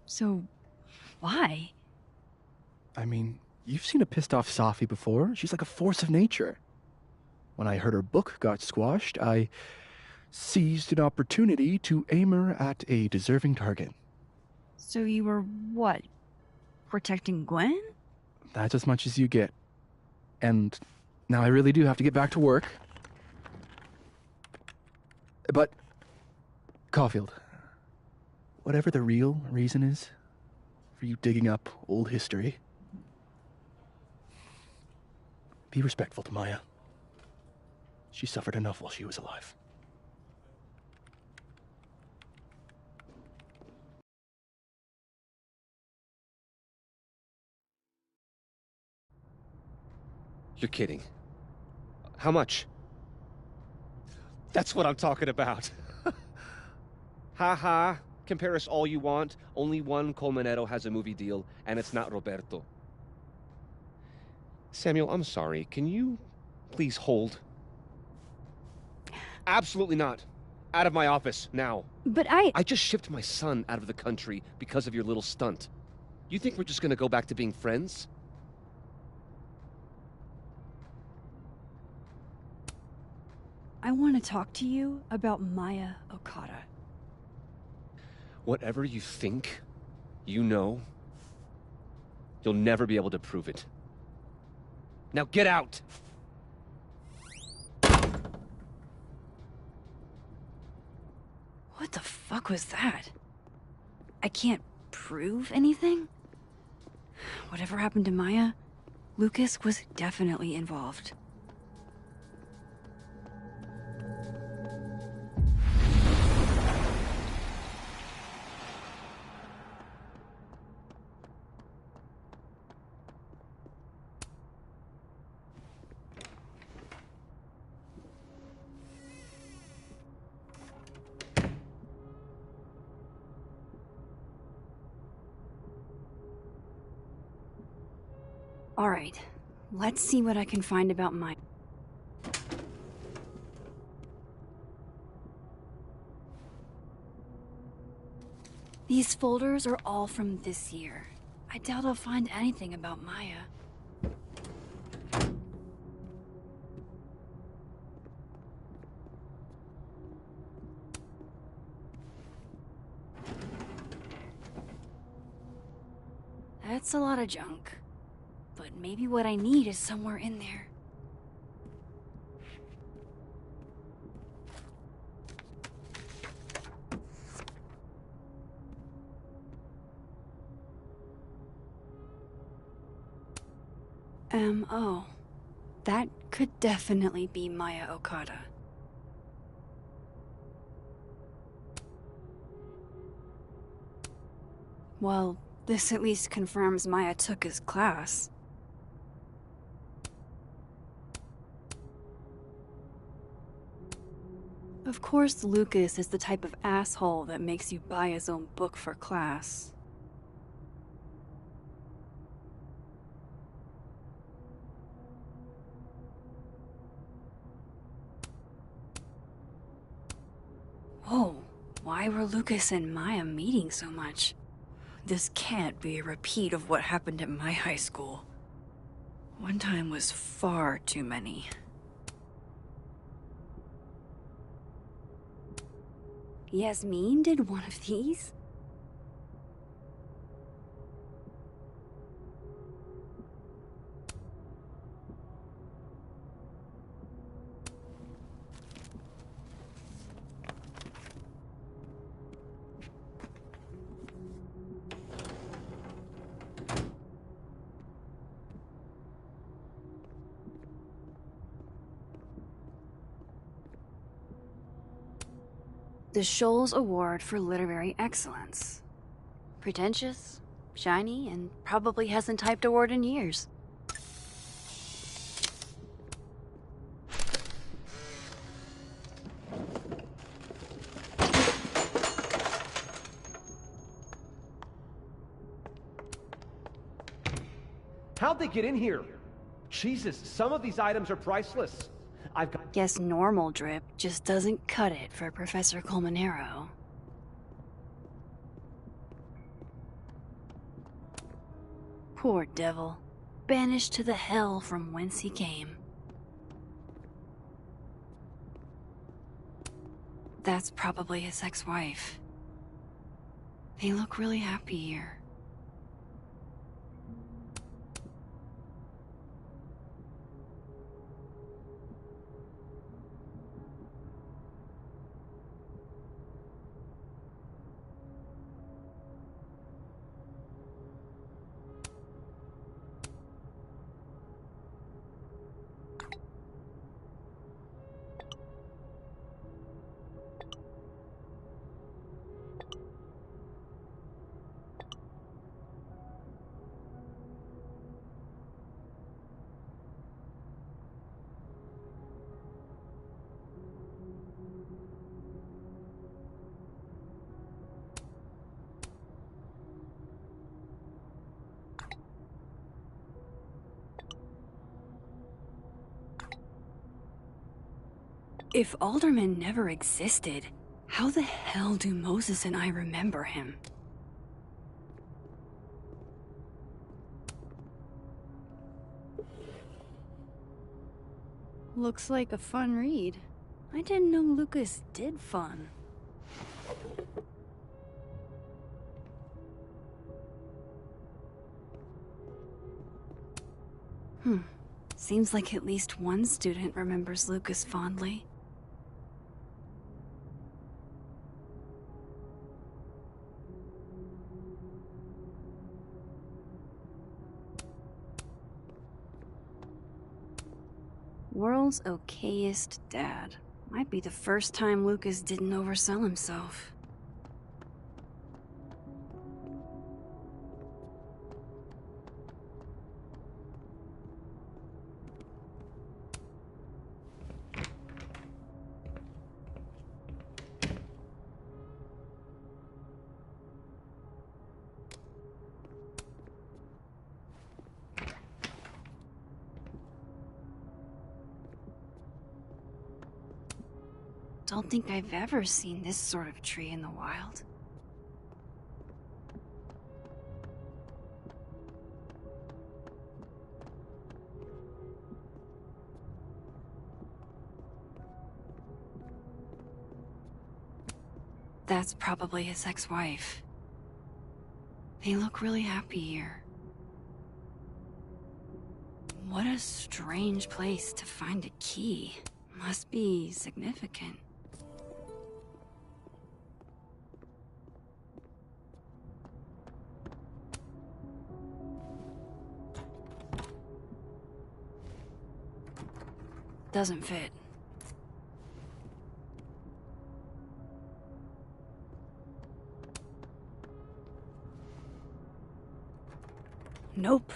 So, why? I mean, you've seen a pissed off Safi before. She's like a force of nature. When I heard her book got squashed, I seized an opportunity to aim her at a deserving target. So you were, what, protecting Gwen? That's as much as you get. And now I really do have to get back to work. But, Caulfield, whatever the real reason is for you digging up old history, be respectful to Maya. She suffered enough while she was alive. You're kidding. How much? That's what I'm talking about. Ha ha. Compare us all you want. Only one Colmenero has a movie deal, and it's not Roberto. Samuel, I'm sorry. Can you please hold? Absolutely not. Out of my office, now. But I just shipped my son out of the country because of your little stunt. You think we're just gonna go back to being friends? I want to talk to you about Maya Okada. Whatever you think, you know, you'll never be able to prove it. Now get out! What the fuck was that? I can't prove anything? Whatever happened to Maya, Lucas was definitely involved. Alright, let's see what I can find about Maya. These folders are all from this year. I doubt I'll find anything about Maya. That's a lot of junk. But maybe what I need is somewhere in there. M.O. That could definitely be Maya Okada. Well, this at least confirms Maya took his class. Of course, Lucas is the type of asshole that makes you buy his own book for class. Whoa, why were Lucas and Maya meeting so much? This can't be a repeat of what happened at my high school. One time was far too many. Yasmin did one of these? The Shoals Award for Literary Excellence. Pretentious, shiny, and probably hasn't typed a word in years. How'd they get in here? Jesus, some of these items are priceless. I've got... Guess normal drip just doesn't cut it for Professor Colmenero. Poor devil. Banished to the hell from whence he came. That's probably his ex-wife. They look really happy here. If Alderman never existed, how the hell do Moses and I remember him? Looks like a fun read. I didn't know Lucas did fun. Seems like at least one student remembers Lucas fondly. World's okayest dad. Might be the first time Lucas didn't oversell himself. Don't think I've ever seen this sort of tree in the wild. That's probably his ex-wife. They look really happy here. What a strange place to find a key. Must be significant. Doesn't fit. Nope.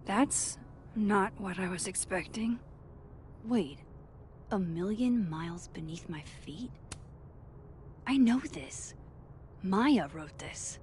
That's not what I was expecting. Wait, 1,000,000 miles beneath my feet? I know this. Maya wrote this.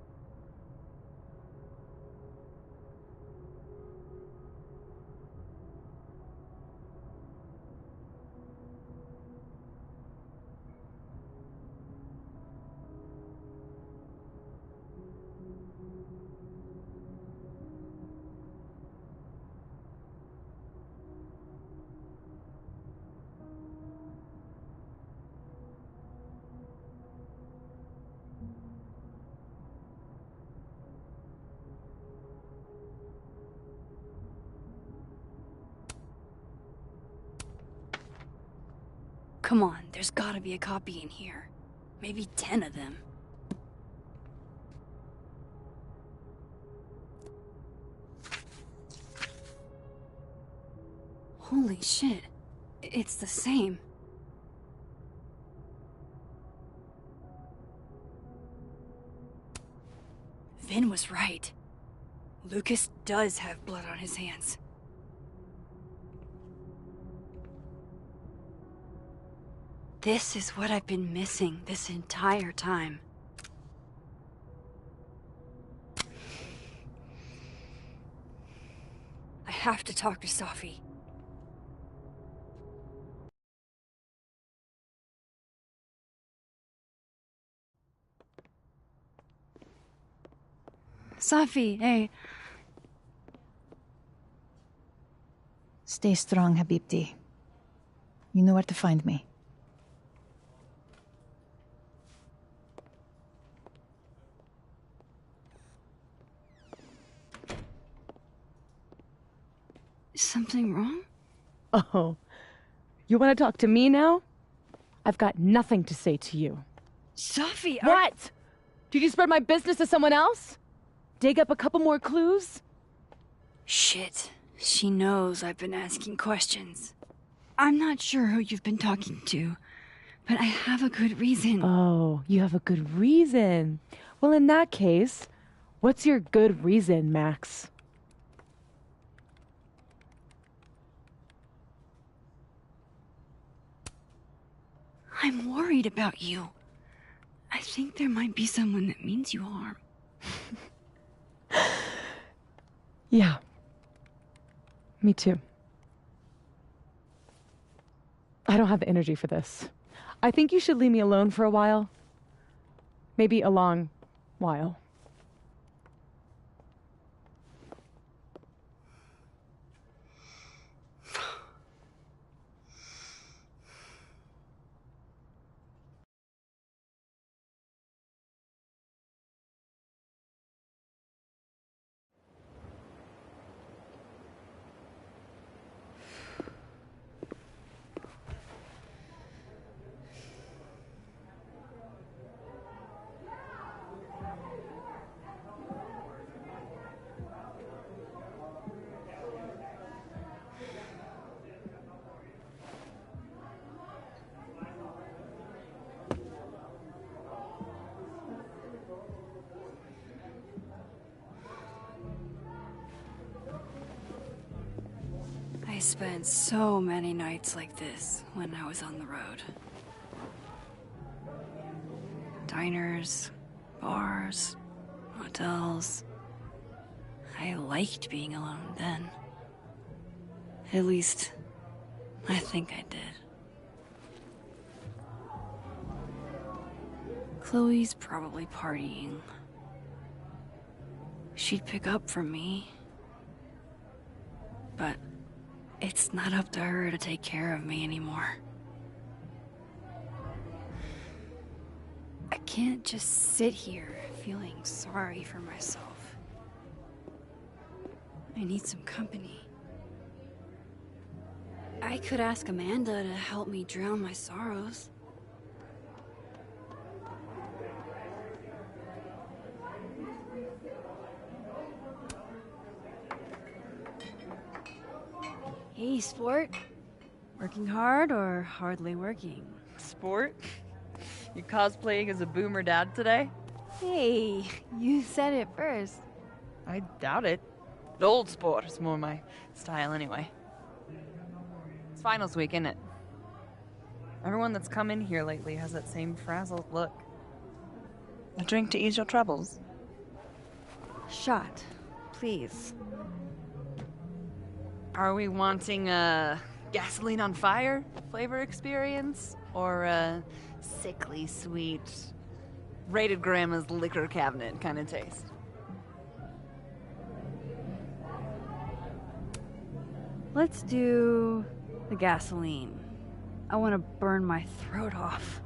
Come on, there's gotta be a copy in here. Maybe 10 of them. Holy shit. It's the same. Vin was right. Lucas does have blood on his hands. This is what I've been missing this entire time. I have to talk to Safi. Safi, hey. Stay strong, Habibti. You know where to find me. Is something wrong? Oh, you want to talk to me now? I've got nothing to say to you. Safi, What? Did you spread my business to someone else? Dig up a couple more clues? Shit. She knows I've been asking questions. I'm not sure who you've been talking to, but I have a good reason. Oh, you have a good reason. Well, in that case, what's your good reason, Max? I'm worried about you. I think there might be someone that means you harm. Yeah. Me too. I don't have the energy for this. I think you should leave me alone for a while. Maybe a long while. I spent so many nights like this when I was on the road. Diners, bars, hotels. I liked being alone then. At least, I think I did. Chloe's probably partying. She'd pick up from me. But it's not up to her to take care of me anymore. I can't just sit here feeling sorry for myself. I need some company. I could ask Amanda to help me drown my sorrows. Hey, sport. Working hard or hardly working? Sport? You cosplaying as a boomer dad today? Hey, you said it first. I doubt it. Old sport is more my style anyway. It's finals week, isn't it? Everyone that's come in here lately has that same frazzled look. A drink to ease your troubles. Shot, please. Are we wanting a gasoline on fire flavor experience? Or a sickly sweet, rated grandma's liquor cabinet kind of taste? Let's do the gasoline. I want to burn my throat off.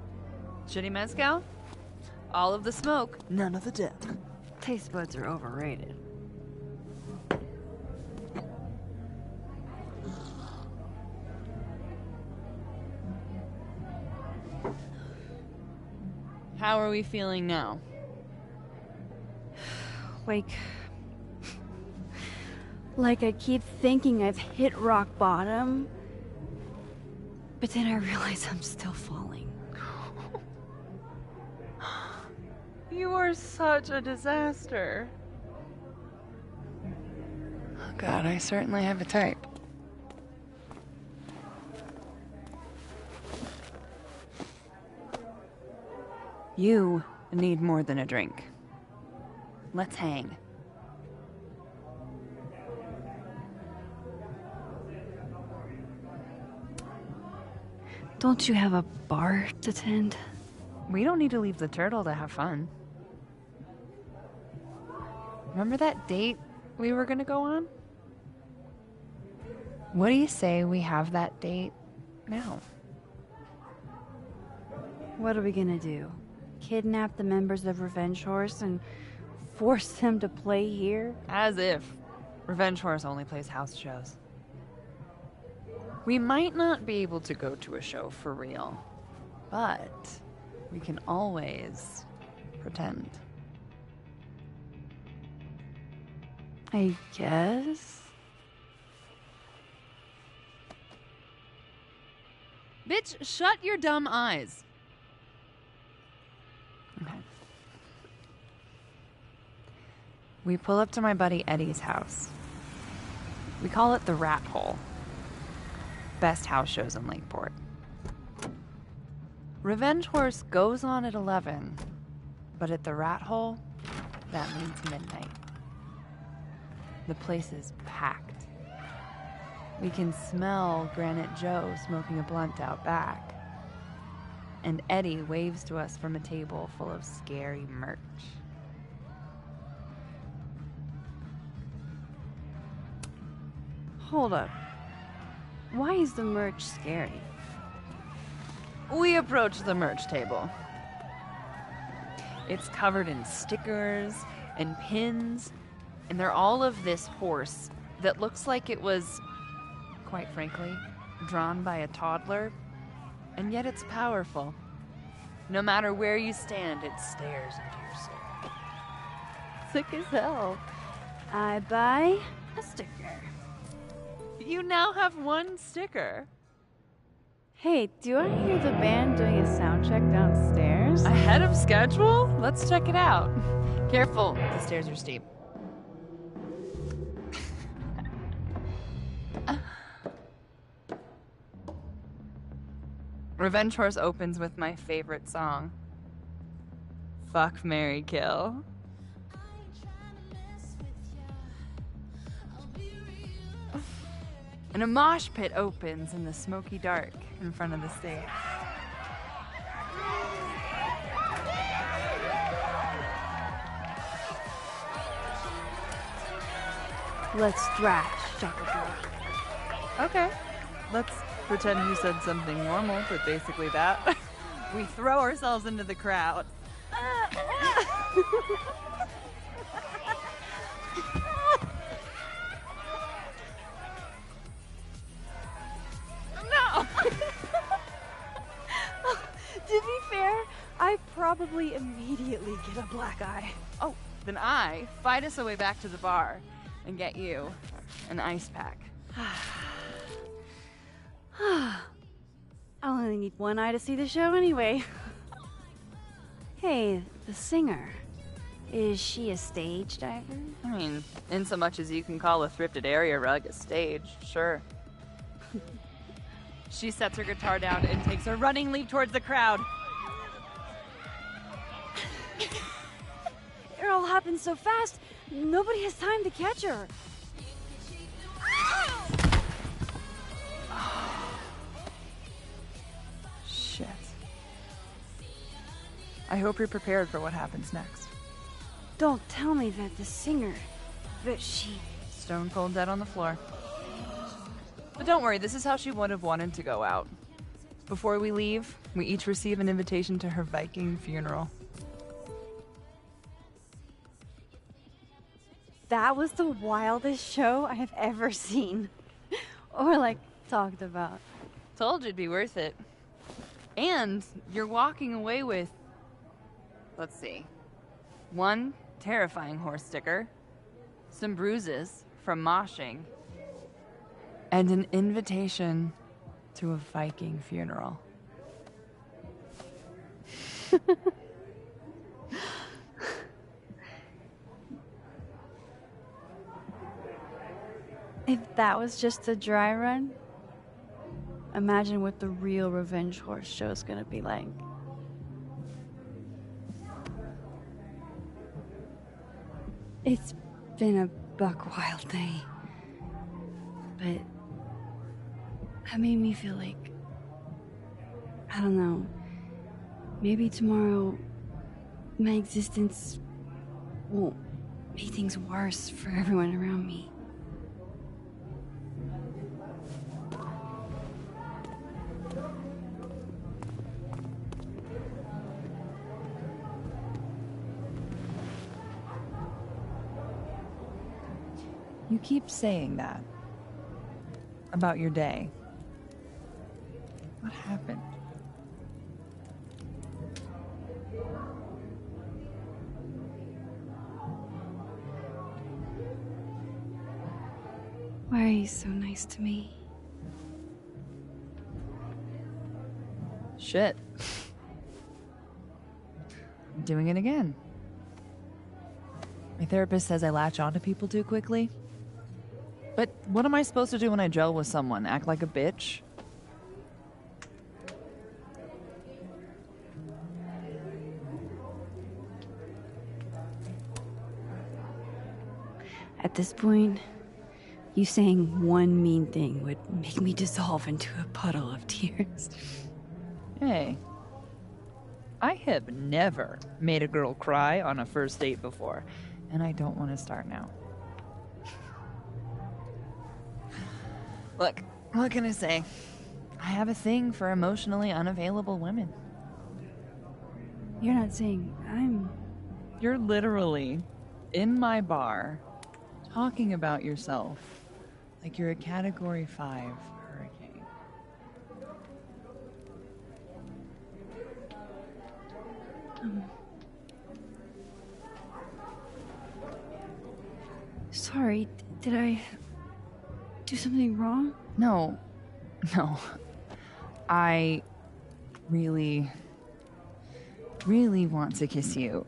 Shitty mezcal? All of the smoke, none of the depth. Taste buds are overrated. How are we feeling now? Like I keep thinking I've hit rock bottom, but then I realize I'm still falling. You are such a disaster. Oh God, I certainly have a type. You need more than a drink. Let's hang. Don't you have a bar to tend? We don't need to leave the turtle to have fun. Remember that date we were gonna go on? What do you say we have that date now? What are we gonna do? Kidnap the members of Revenge Horse and force them to play here? As if. Revenge Horse only plays house shows. We might not be able to go to a show for real, but we can always pretend. I guess. Bitch, shut your dumb eyes. Okay. We pull up to my buddy Eddie's house. We call it the Rat Hole. Best house shows in Lakeport. Revenge Horse goes on at 11, but at the Rat Hole, that means midnight. The place is packed. We can smell Granite Joe smoking a blunt out back. and Eddie waves to us from a table full of scary merch. Hold up. Why is the merch scary? We approach the merch table. It's covered in stickers and pins, and they're all of this horse that looks like it was, quite frankly, drawn by a toddler, and yet it's powerful. No matter where you stand, it stares into your soul. Sick as hell. I buy a sticker. You now have one sticker. Hey, do I hear the band doing a sound check downstairs? Ahead of schedule? Let's check it out. Careful, the stairs are steep. Revenge Horse opens with my favorite song. Fuck, Marry, Kill. And a mosh pit opens in the smoky dark in front of the stage. Let's thrash, Shaka. Okay. Let's pretend you said something normal, but basically that. We throw ourselves into the crowd. No! To be fair, I probably immediately get a black eye. Oh, then I fight us a way back to the bar and get you an ice pack. I only need one eye to see the show anyway. Hey, the singer. Is she a stage diver? I mean, in so much as you can call a thrifted area rug a stage, sure. She sets her guitar down and takes a running leap towards the crowd. It all happened so fast, nobody has time to catch her. Shit. I hope you're prepared for what happens next. Don't tell me that the singer, that she... Stone cold dead on the floor. But don't worry, this is how she would have wanted to go out. Before we leave, we each receive an invitation to her Viking funeral. That was the wildest show I have ever seen. Or, like, talked about. Told you it'd be worth it. And you're walking away with, let's see, one terrifying horse sticker, some bruises from moshing, and an invitation to a Viking funeral. If that was just a dry run, imagine what the real Revenge Horse show is gonna be like. It's been a buck wild day, but that made me feel like, I don't know, maybe tomorrow my existence won't make things worse for everyone around me. You keep saying that about your day. What happened? Why are you so nice to me? Shit. I'm doing it again. My therapist says I latch onto people too quickly. But what am I supposed to do when I gel with someone? Act like a bitch? At this point, you saying one mean thing would make me dissolve into a puddle of tears. Hey, I have never made a girl cry on a first date before, and I don't want to start now. Look, what can I say? I have a thing for emotionally unavailable women. You're not saying I'm... You're literally in my bar talking about yourself like you're a Category 5 hurricane. Sorry, did I do something wrong? No. I really want to kiss you.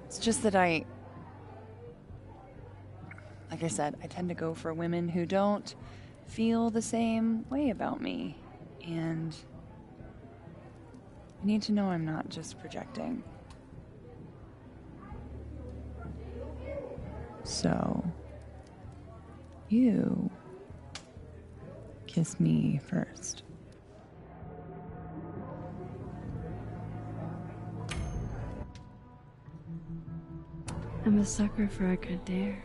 It's just that like I said, I tend to go for women who don't feel the same way about me. And I need to know I'm not just projecting. So, you kiss me first. I'm a sucker for a good dare.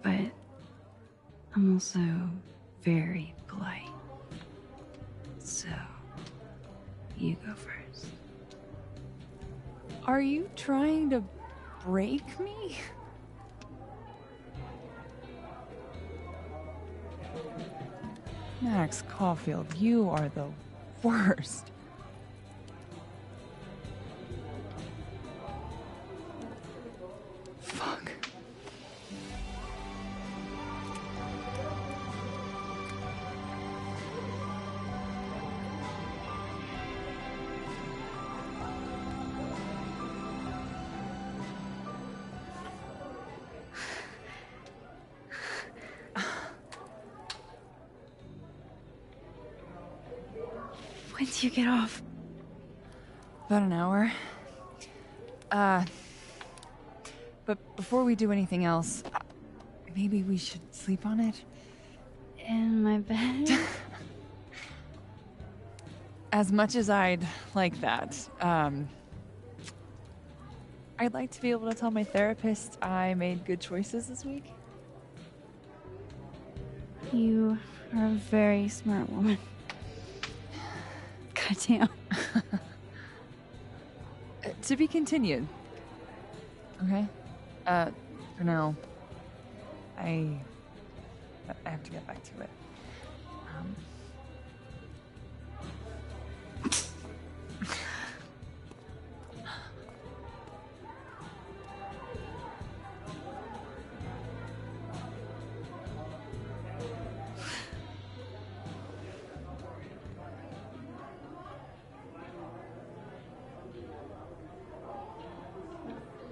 But I'm also very polite. So, you go first. Are you trying to break me? Max Caulfield, you are the worst. Fuck. When do you get off? About an hour. But before we do anything else, maybe we should sleep on it? In my bed? As much as I'd like that, I'd like to be able to tell my therapist I made good choices this week. You are a very smart woman. Goddamn. To be continued. Okay? For now, I have to get back to it.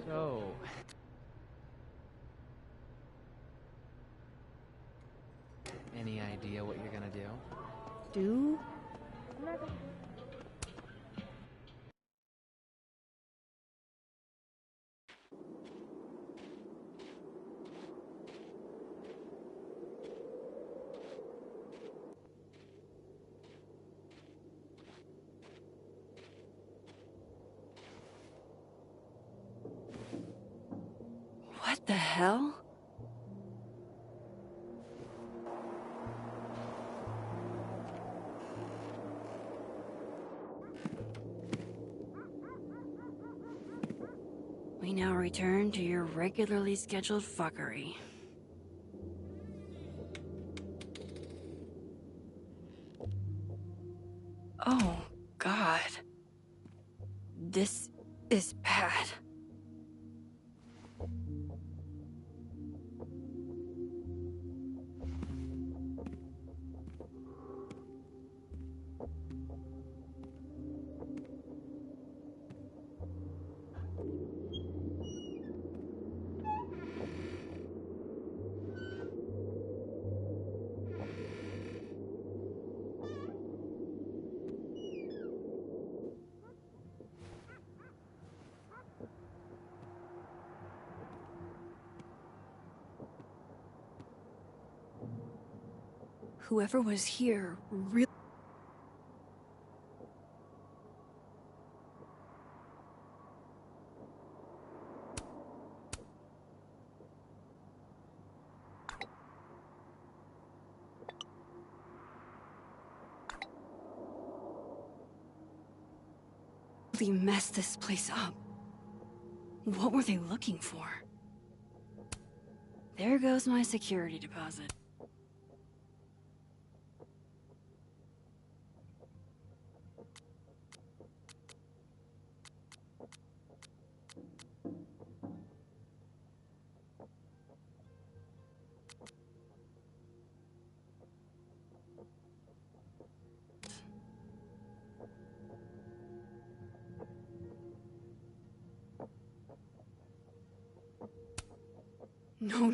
So, any idea what you're gonna do? Do? What the hell? We now return to your regularly scheduled fuckery. Oh, God. This is bad. Whoever was here really... messed this place up. What were they looking for? There goes my security deposit. No.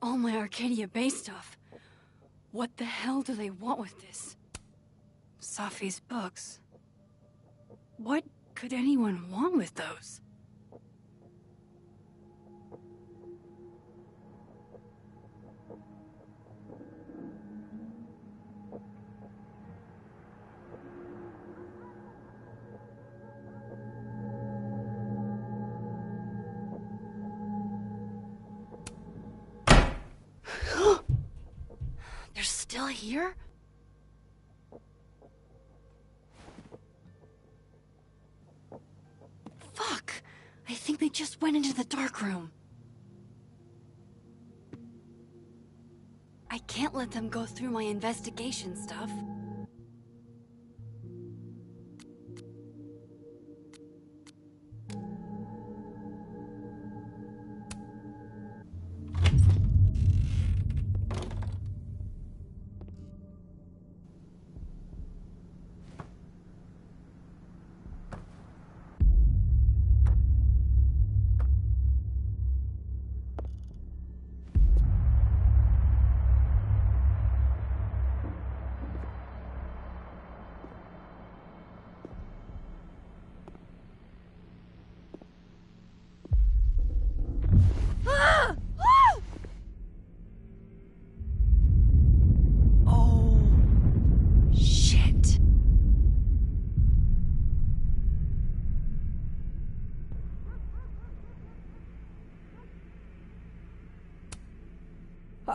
All my Arcadia Bay stuff. What the hell do they want with this? Safi's books. What could anyone want with those? They're still here? Fuck! I think they just went into the dark room. I can't let them go through my investigation stuff.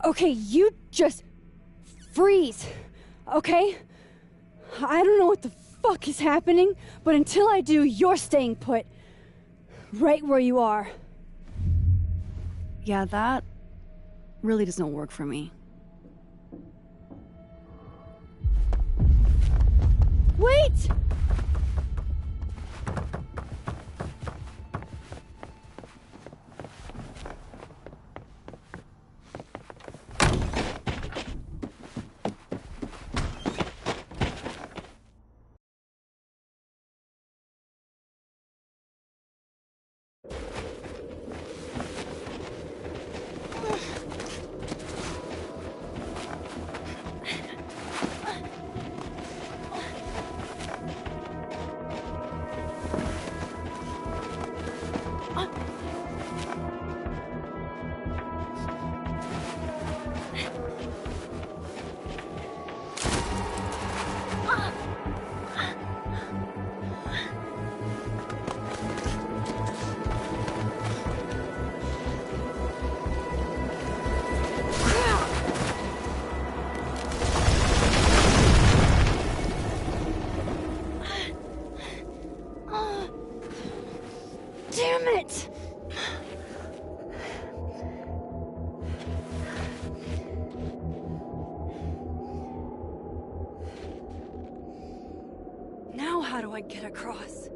Okay, you just freeze, okay? I don't know what the fuck is happening, but until I do, you're staying put. Right where you are. Yeah, that really doesn't work for me. Wait! Damn it! Now how do I get across?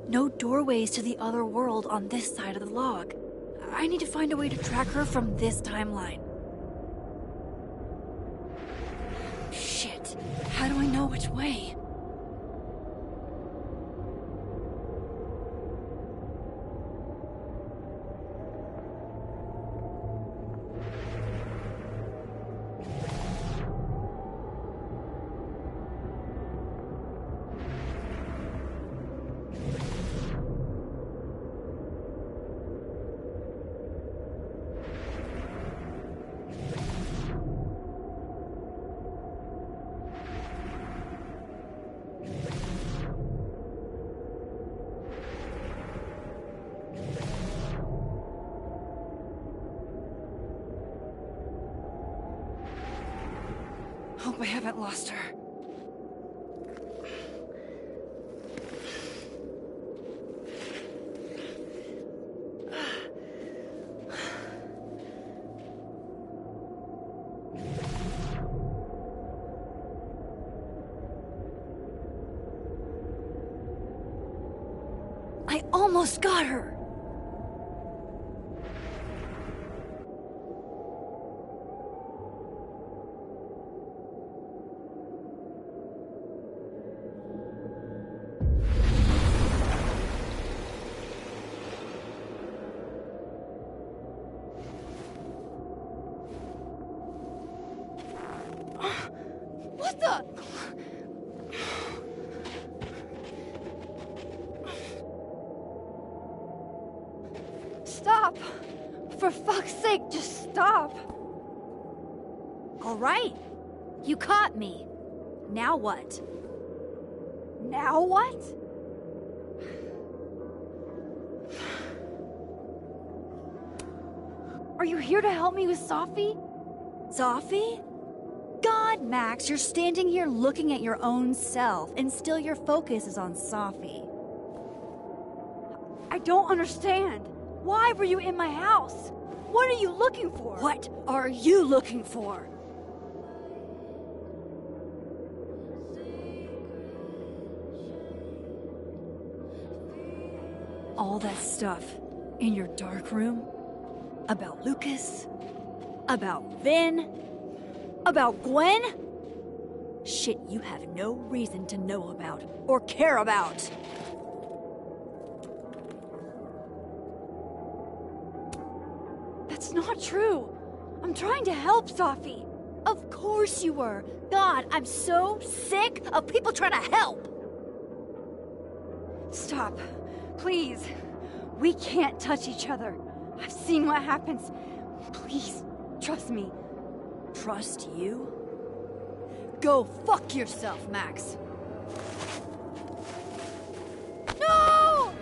No doorways to the other world on this side of the log. I need to find a way to track her from this timeline. Shit. know which way. Hope I haven't lost her. I almost got her! What the? Stop! For fuck's sake, just stop! All right. You caught me. Now what? Now what? Are you here to help me with Safi? Safi? God, Max, you're standing here looking at your own self, and still your focus is on Safi. I don't understand. Why were you in my house? What are you looking for? What are you looking for? All that stuff in your dark room? About Lucas? About Vin? About Gwen? Shit you have no reason to know about or care about. That's not true. I'm trying to help Safi. Of course you were. God, I'm so sick of people trying to help. Stop. Please. We can't touch each other. I've seen what happens. Please, trust me. Trust you? Go fuck yourself, Max. No!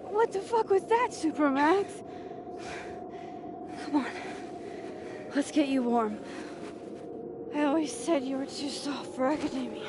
What the fuck was that, Supermax? Come on. Let's get you warm. I always said you were too soft for academia.